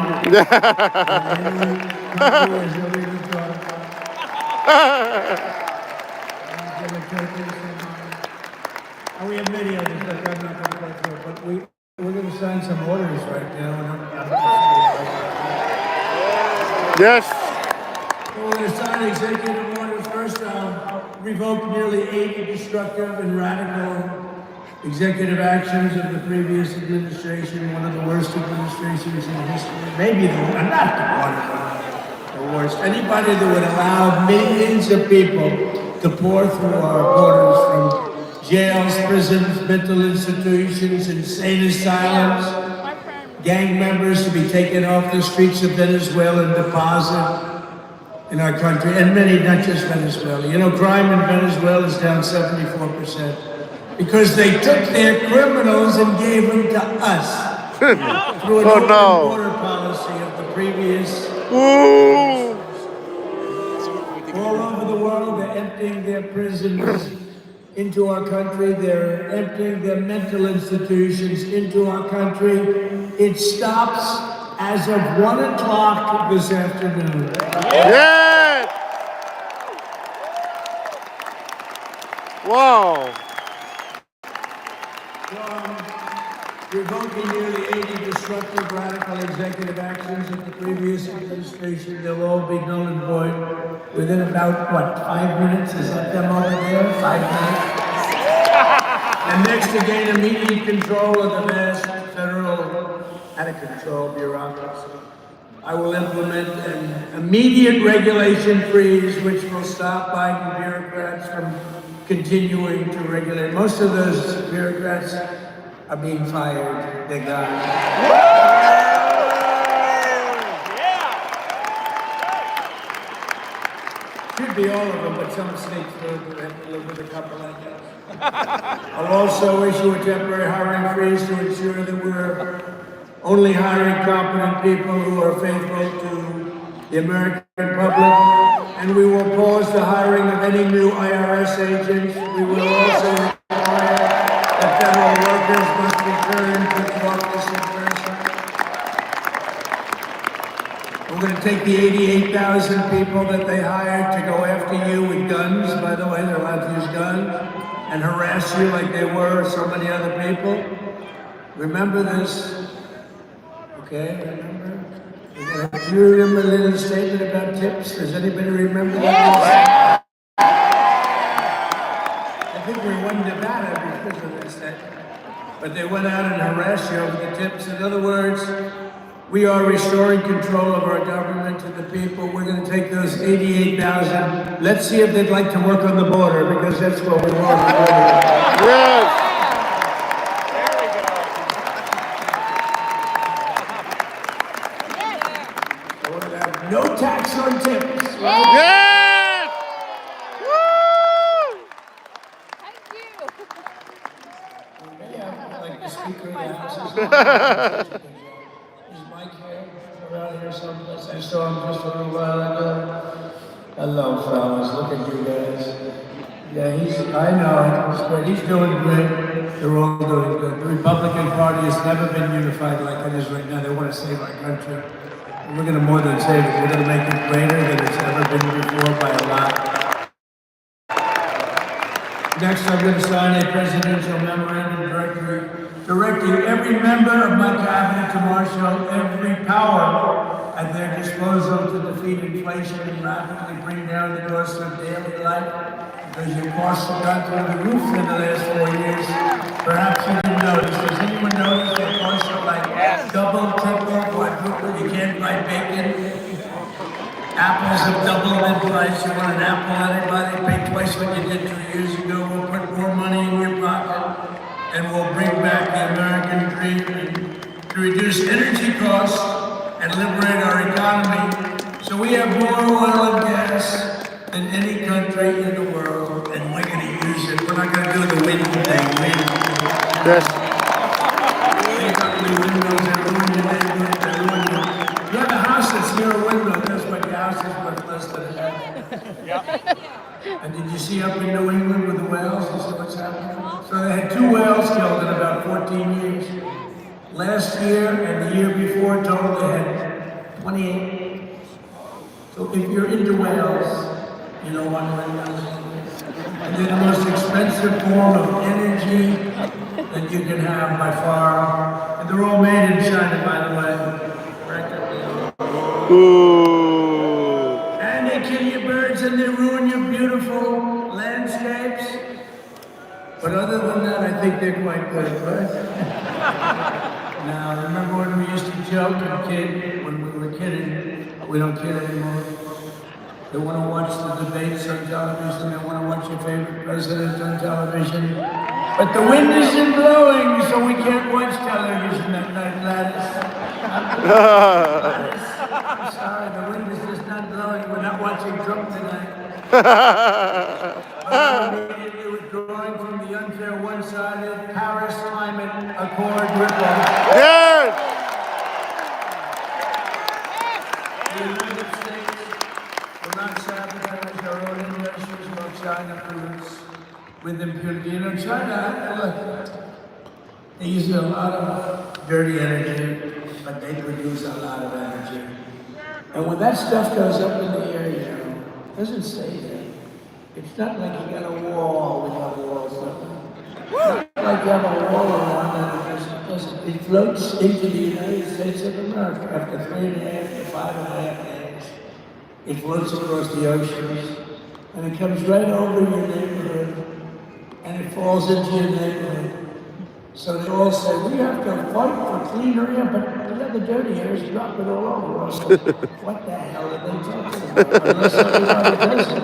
And we have many others that I'm not going to go through, but we're going to sign some orders right now. Yes! So we're going to sign executive orders. First, I'll revoke nearly 80 destructive and radical executive actions of the previous administration, one of the worst administrations in history. Maybe not the worst. Anybody that would allow millions of people to pour through our borders from jails, prisons, mental institutions, insane asylums, gang members to be taken off the streets of Venezuela and deposited in our country, and many, not just Venezuela. You know, crime in Venezuela is down 74%. Because they took their criminals and gave them to us through an open border policy of the previous. Ooh. All over the world, they're emptying their prisons into our country. They're emptying their mental institutions into our country. It stops as of 1 o'clock this afternoon. Yes! Wow. Revoking nearly 80 destructive, radical executive actions of the previous administration, they'll all be null and void within about, 5 minutes? Is that them over there? 5 minutes? And next to gain immediate control of the vast federal, out-of-control bureaucracy, I will implement an immediate regulation freeze, which will stop Biden bureaucrats from continuing to regulate. Most of those bureaucrats are being fired. They're gone. Should be all of them, but some states have to live with a couple like us. I'll also issue a temporary hiring freeze to ensure that we're only hiring competent people who are faithful to the American public, and we will oppose the hiring of any new IRS agents. We will also require that federal workers must return to the office in person. We're going to take the 88,000 people that they hired to go after you with guns, by the way, they're allowed to use guns, and harass you like they were so many other people. Remember this, okay? Remember? Do you remember Lynn's statement about tips? Does anybody remember that? I think we won Nevada because of this. But they went out and harassed you over the tips. In other words, we are restoring control of our government to the people. We're going to take those 88,000. Let's see if they'd like to work on the border, because that's what we want. Yes. I want to have no tax on tips. Right? Yes. Woo. Like the Speaker of the House. Is Mike here? Around here someplace? I saw him just a little while ago. Hello, fellas. Look at you guys. Yeah, I know, it's great. He's doing great. They're all doing good. The Republican Party has never been unified like it is right now. They want to save our country. And we're going to more than save it. We're going to make it greater than it's ever been before by a lot. Next, I'm going to sign a presidential memorandum directing every member of my cabinet to marshal every power at their disposal to defeat inflation and rapidly bring down the cost of daily life. Because your costs have gone through the roof in the last 4 years. Perhaps you didn't notice. Does anyone notice that costs are like double, triple, quadruple? You can't buy bacon. Apples have doubled in price. You want an apple, anybody? Pay twice what you did 2 years ago. We'll put more money in your pocket, and we'll bring back the American dream to reduce energy costs and liberate our economy. So we have more oil and gas than any country in the world, and we're going to use it. We're not going to do the wind thing. Yes. Think ugly windows that ruin your neighborhood. You have a house that's near a window. That's what your house is worth less than that. And did you see up in New England with the whales? You see what's happening? So they had 2 whales killed in about 14 years. Last year and the year before total they had 28. So if you're into whales, you don't want whales. And they're the most expensive form of energy that you can have by far. And they're all made in China, by the way. Ooh. And they kill your birds and they ruin your beautiful landscapes. But other than that, I think they're quite good, right? Now, remember when we used to joke and kid, when we were kidding? We don't kid anymore. They want to watch the debates on television. They want to watch your favorite president on television. But the wind isn't blowing, so we can't watch television at night, Gladys. Gladys, I'm sorry, the wind is just not blowing. We're not watching Trump tonight. Immediately withdrawing from the unfair one-sided Paris Climate Accord ripoff. Yes. The United States will not sabotage our own interests while China proves with impunity. You know, China, look, they use a lot of dirty energy, but they produce a lot of energy. And when that stuff goes up in the air, you know, it doesn't stay there. It's not like you got a wall without walls. It's not like you have a wall around and it floats into the United States of America after 3.5 to 5.5 days. It floats across the oceans and it comes right over your neighborhood and it falls into your neighborhood. So they all say, we have to fight for cleaner air, but the dirty air is dropping all over us. What the hell are they talking about? Unless everybody does it.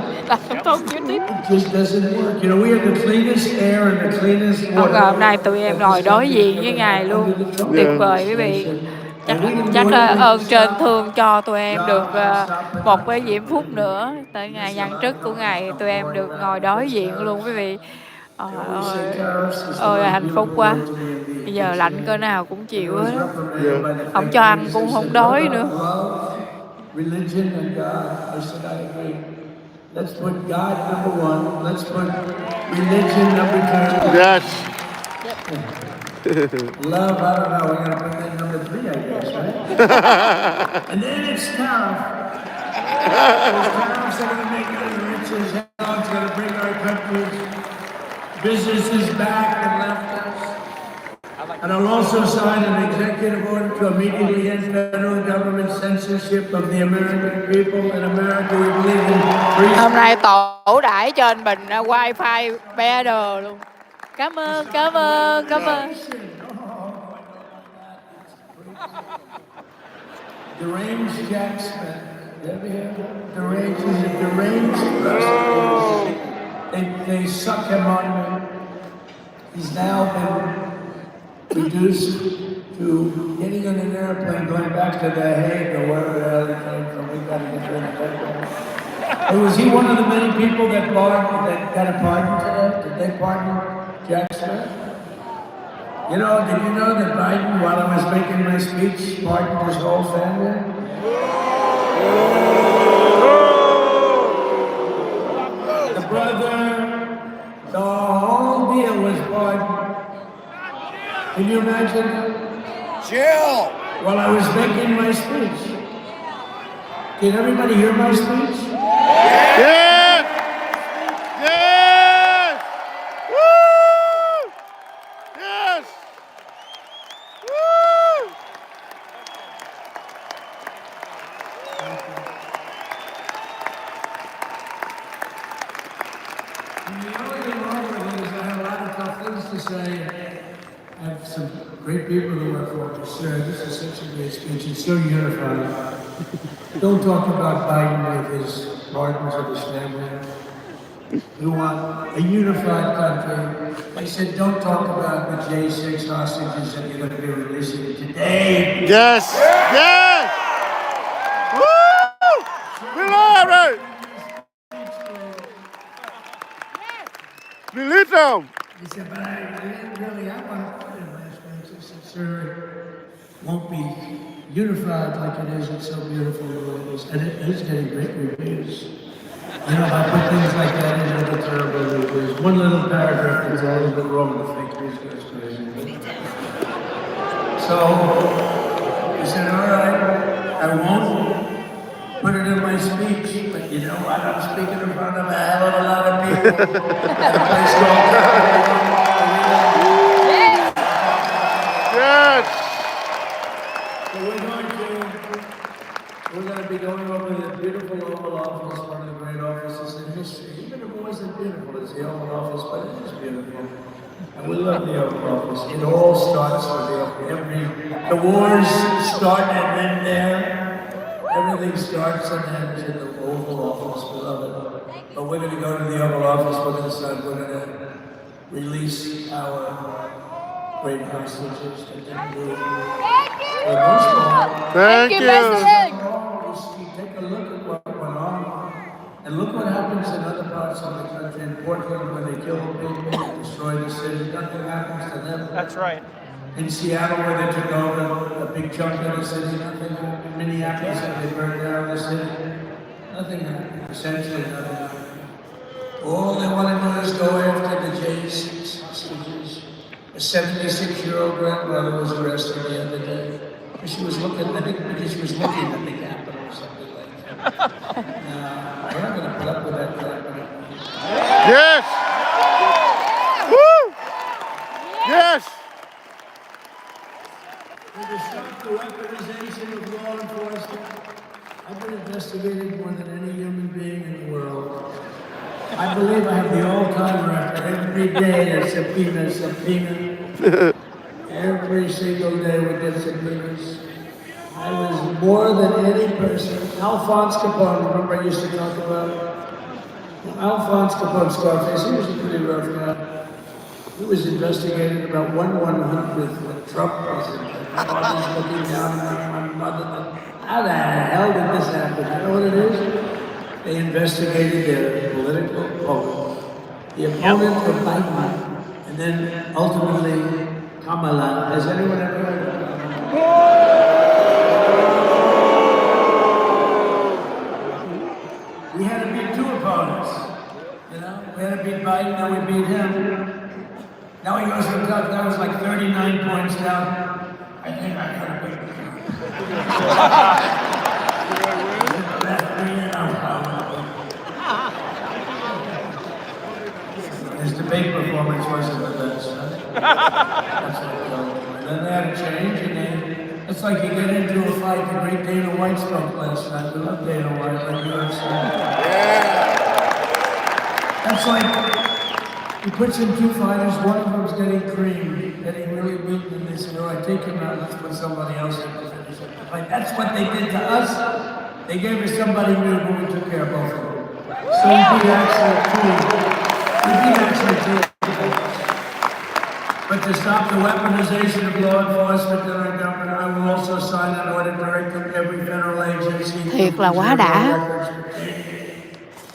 It just doesn't work. You know, we have the cleanest air and the cleanest Không ngờ water. hôm nay tụi em ngồi đối diện với ngài luôn. Tuyệt vời quý vị. Chắc ơn trên thương cho tụi em được một cái diễm phúc nữa. Tại ngày nhậm chức của ngài tụi em được ngồi đối diện luôn quý vị. Ôi hạnh phúc quá. Bây giờ lạnh cỡ nào cũng chịu hết. Không cho ăn cũng không đói nữa. religion and God. I said, I agree. Let's put God number one. Let's put religion number two. Yes. Love, I don't know. We're going to put that number three, I guess, right? And then it's tariff. Those tariffs are going to make us rich as hell. It's going to bring our country's businesses back and left us. And I'll also sign an executive order to immediately end federal government censorship of the American people. In America, we believe in free. Hôm nay tổ đãi cho anh Bình wifi be đồ luôn. Cảm ơn, cảm ơn, cảm ơn. Deranged Jackson. Deranged is a deranged person. They suck him on me. He's now been reduced to getting on an airplane, going back to The Hague or wherever the hell he came from. We got to get rid of that guy. Was he one of the many people that got a pardon today? Did they pardon Jackson? You know, did you know that Biden, while I was making my speech, pardoned his whole family? The brother, the whole deal was pardoned. Can you imagine that? Chill! While I was making my speech. Did everybody hear my speech? Yes. Yes. Woo. Yes. Woo. And the only thing wrong with it is I have a lot of tough things to say. I have some great people who work for me. Sir, this is such a great speech. It's so unified. Don't talk about Biden with his pardons of his family. We want a unified country. I said, don't talk about the J6 hostages that you're going to be releasing today. Yes. Yes. Woo. We love it. Release them. He said, but I didn't really have one to put in my speech. I said, sir, it won't be unified like it is. It's so beautiful the way it is. And it is getting great reviews. You know, if I put things like that in, it'll get terrible reviews. One little paragraph that's a little bit wrong with the fake news goes crazy. So, he said, all right, I won't put it in my speech, but you know what? I'm speaking in front of a hell of a lot of people at a place called Yes. So we're going to be going over the beautiful Oval Office, one of the great offices in history. Even if it wasn't beautiful as the Oval Office, but it is beautiful. And we love the Oval Office. It all starts with the Oval. The wars start and end there. Everything starts and ends in the Oval Office. We love it. But we're going to go to the Oval Office. We're going to start. We're going to release our great hostages that didn't do it. For the most part. Thank you. Take a look at what went on, and look what happens in other parts of the country. In Portland, where they kill people, destroy the city, nothing happens to them. That's right. In Seattle, where they took over a big chunk of the city, nothing happened. In Minneapolis, where they burned down the city, nothing happened. Essentially nothing happened. All they want to do is go after the J6 hostages. A 76-year-old grandmother was arrested the other day. She was looking, I think because she was looking at the Capitol or something like that. We're not going to put up with that crap anymore. Yes. Woo. Yes. And to stop the weaponization of law enforcement, I've been investigated more than any human being in the world. I believe I have the all-time record. Every day a subpoena. Every single day we get subpoenas. I was more than any person. Alphonse Capone, remember I used to talk about? Alphonse Capone, Scarface, he was a pretty rough guy. He was investigated about 1/100th when Trump was in there. I was looking down at my mother. How the hell did this happen? You know what it is? They investigated their political opponent, the opponent of Biden, and then ultimately Kamala. Has anyone ever heard of Kamala? His debate performance wasn't the best, huh? That's what and then they had a change, and it's like you get into a fight. The great Dana White spoke last night. We love Dana White, like you have said. That's like he puts in two fighters. One of them's getting creamed, getting really beaten, and they say, "All right, take him out. Let's put somebody else in to finish it." Like that's what they did to us. They gave us somebody new, but we took care of both of them. So we beat actually two. But to stop the weaponization of law enforcement in our government, I will also sign an order directing every federal agency Thiệt là quá đã.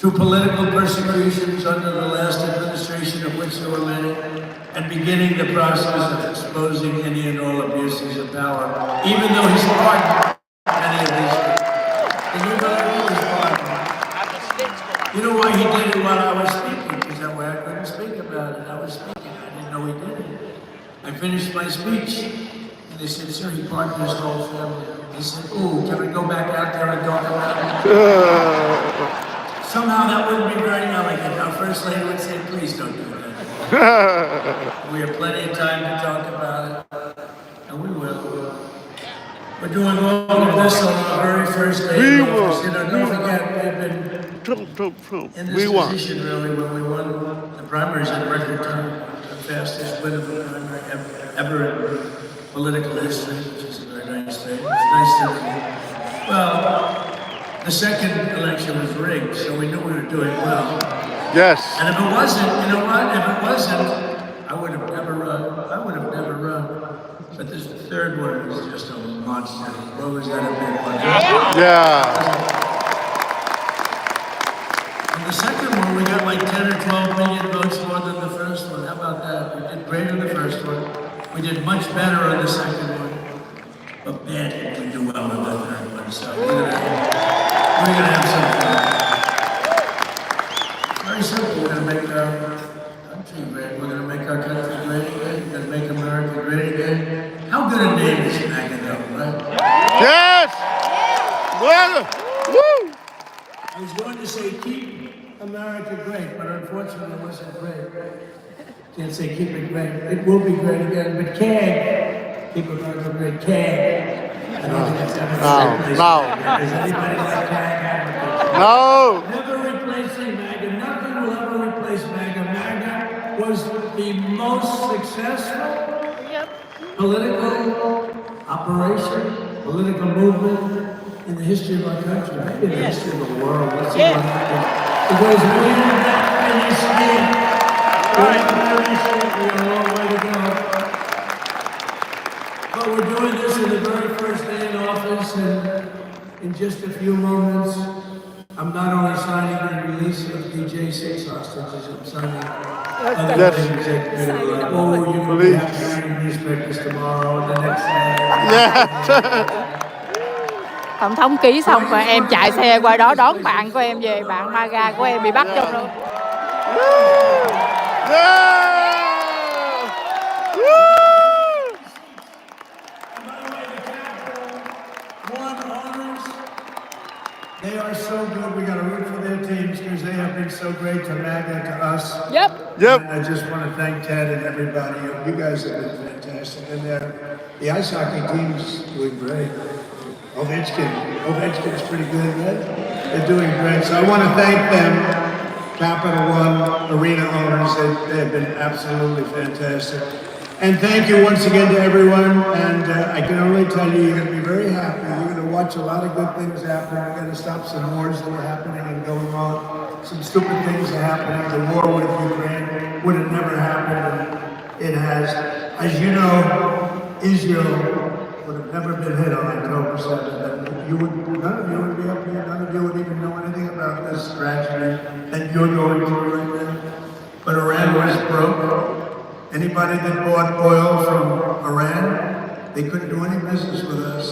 to political persecutions under the last administration of which there were many, and beginning the process of exposing any and all abuses of power, even though he's pardoned many of these things. And you know he was pardoned. You know why he did it while I was speaking? Because that way I couldn't speak about it. I was speaking. I didn't know he did it. I finished my speech, and they said, "Sir, he pardoned his whole family." They said, "Ooh, can we go back out there and talk about it?" Somehow that wouldn't be very elegant. Our First Lady would say, "Please don't do that." We have plenty of time to talk about it, and we will. We're doing all of this on our very first day in office. You know, don't forget, we've been in this position really when we won the primaries in record time. Fastest win of the primary ever in political history, which is a very nice thing. It's nice to well, the second election was rigged, so we knew we were doing well. Yes. And if it wasn't, you know what? If it wasn't, I would have never run. But this third one was just a monster. What was that a big one? Yeah. And the second one, we got like 10 or 12 million votes more than the first one. How about that? We did great on the first one. We did much better on the second one. But man, we do well on the third one. So we're gonna have some fun. Very simple. We're gonna make our country great. We're gonna make our country great again. We're gonna make America great again. How good a name is MAGA though, right? Yes. Well. Woo. I was going to say keep America great, but unfortunately it wasn't great. Can't say keep it great. It will be great again, but can keep America great. Can. I don't think it's ever No. Does anybody like CAG? No. Never replacing MAGA. Nothing will ever replace MAGA. MAGA was the most successful political operation, political movement in the history of our country, maybe in the history of the world. Let's see what happens. Because we have that finished yet. We have a long way to go. But we're doing this in the very first day in office, and in just a few moments, I'm not only signing the release of the J6 hostages, I'm signing other things that like, oh, you can be having newspapers tomorrow, the next day. Yeah. Tổng thống ký xong và em chạy xe qua đó đón bạn của em về, bạn MAGA của em bị bắt trong đó. They are so good. We got to root for their teams because they have been so great to MAGA, to us. Yep. Yep. And I just want to thank Ted and everybody. You guys have been fantastic. And the ice hockey team's doing great. Ovechkin's pretty good, right? They're doing great. So I want to thank them, Capital One Arena owners. They have been absolutely fantastic. And thank you once again to everyone. And I can only tell you, you're going to be very happy. You're going to watch a lot of good things happen. We're going to stop some wars that are happening and going on. Some stupid things are happening. The war with Ukraine would have never happened. It has. As you know, Israel would have never been hit on October 7th. None of you would be up here. None of you would even know anything about this tragedy that you're going through right now. But Iran was broke. Anybody that bought oil from Iran, they couldn't do any business with us.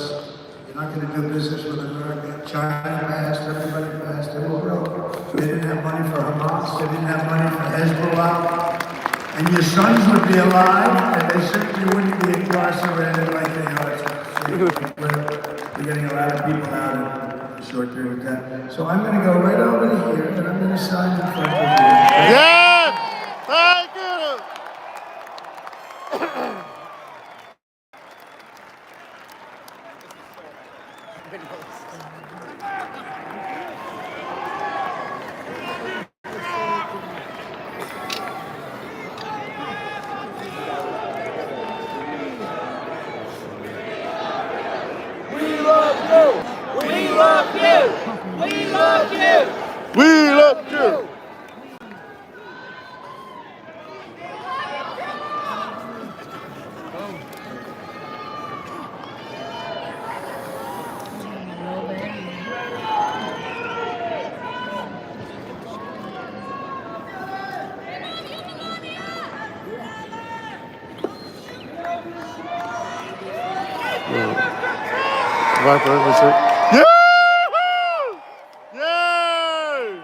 You're not going to do business with America. China passed, everybody passed, they were broke. They didn't have money for Hamas, they didn't have money for Hezbollah. And your sons would be alive, and they certainly wouldn't be incarcerated like they are. So We're getting a lot of people out in a short period of time. So I'm going to go right over to here, and I'm going to sign in front of you. Yes! Thank you! We love you! Right there, that's it. Yahoo! Yay!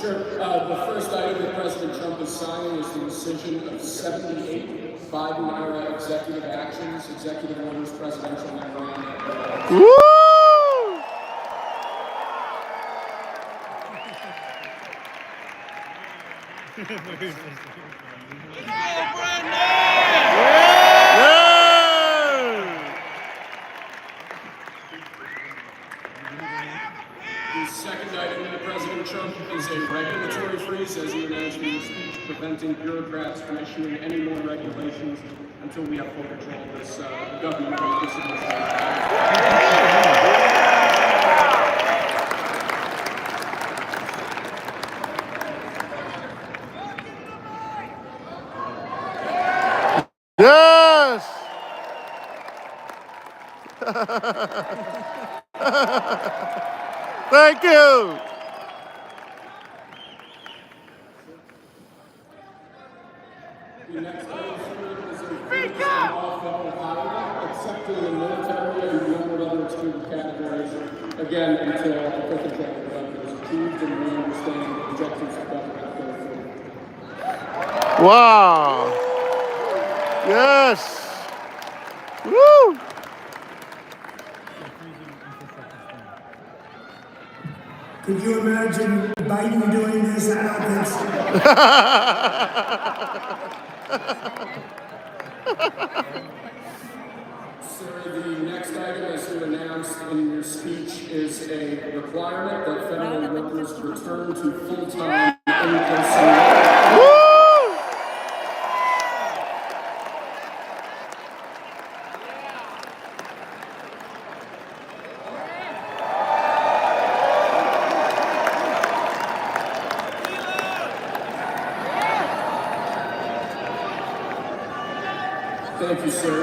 Sure. The first item that President Trump is signing is the rescission of 78 Biden-era executive actions, executive orders, presidential memoranda. Woo! The second item that President Trump is a regulatory freeze, as he announced in his speech, preventing bureaucrats from issuing any more regulations until we have full control of this government. This Yes! Thank you! The next item is a freeze on all federal hiring, except in the military and a number of other excluded categories, again, until the full control of the government is achieved and we understand the objectives of government going forward. Wow! Yes! Woo! Could you imagine Biden doing this? I don't think so. Sir, the next item, as you announced in your speech, is a requirement that federal workers return to full-time in-person work. Thank you, sir.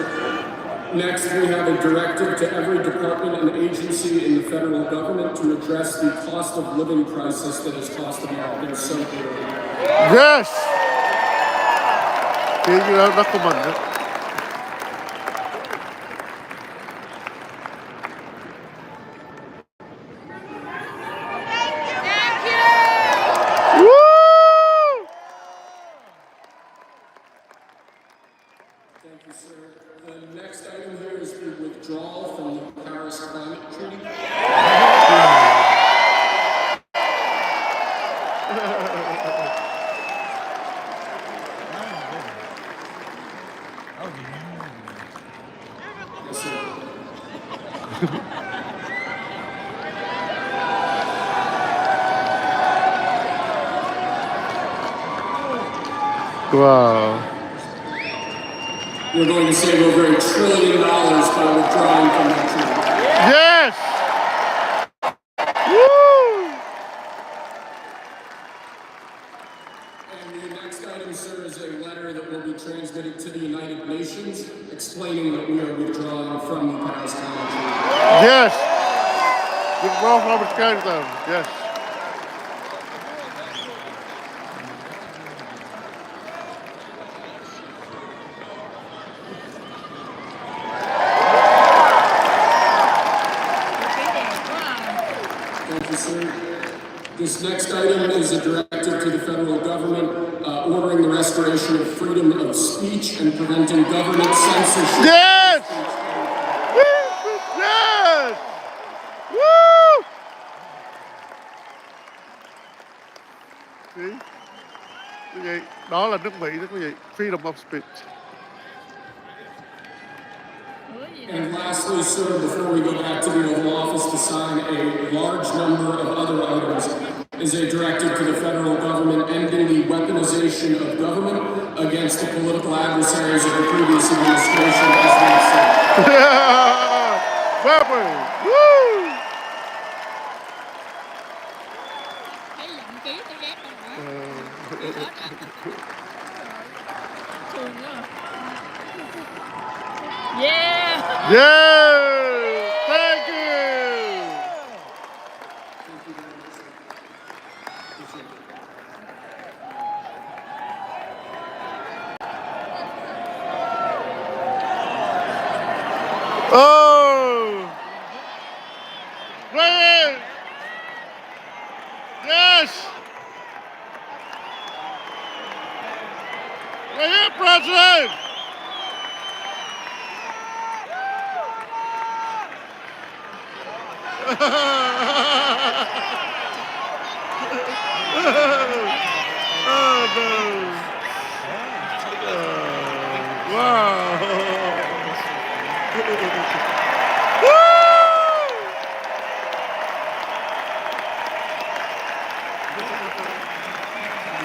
Next, we have a directive to every department and agency in the federal government to address the cost of living crisis that is costing Americans so dearly. Yes! Cái đó của mình đó. Thank you, sir. The next item here is the withdrawal from the Paris Climate Treaty. Yes, sir. Wow. We're going to save over $1 trillion by withdrawing from that treaty. Yes! Woo! And the next item, sir, is a letter that will be transmitted to the United Nations explaining that we are withdrawing from the Paris Climate Treaty. Yes! Withdraw from its countdown. Yes. next item is a directive to the federal government ordering the restoration of freedom of speech and preventing government censorship. Yes! Yes! Woo! Quý vị, đó là nước Mỹ đó quý vị, freedom of speech. And lastly, sir, before we go back to the Oval Office to sign a large number of other items, is a directive to the federal government ending the weaponization of government against the political adversaries of the previous administration, as we've said. Weapon! Woo! Thấy giọng ký tôi ghét rồi hả? Thương quá. Yeah! Yeah! Thank you! Oh! Brilliant! Yes! We're here, President! Oh, no. Wow.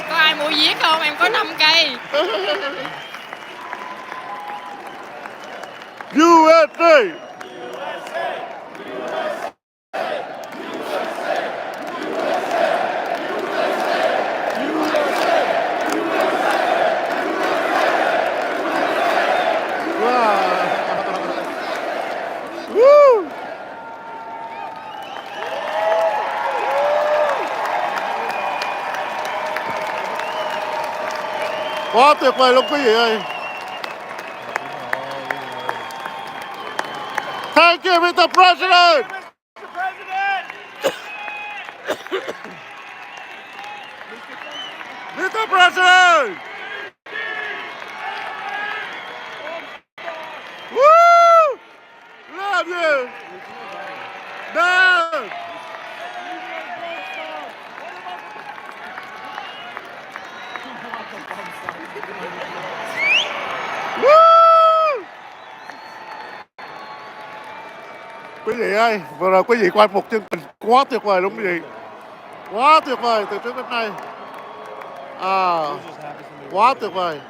Có ai mua viết không? Em có 5 cây. USA! Woo! Quá tuyệt vời luôn quý vị ơi. Thank you, Mr. President. Mr. President. Woo! Love you. Down. Woo! Quý vị ơi, vừa rồi quý vị coi một chương trình quá tuyệt vời luôn quý vị. Quá tuyệt vời từ trước đến nay. Quá tuyệt vời.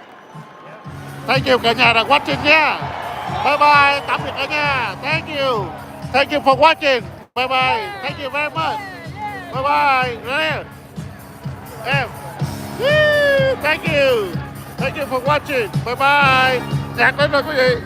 Thank you cả nhà đã watching nha. Bye bye, tạm biệt cả nhà. Thank you. Thank you for watching. Bye bye. Thank you very much. Bye bye. Em. Thank you. Thank you for watching. Bye bye. Nhạc đến rồi quý vị.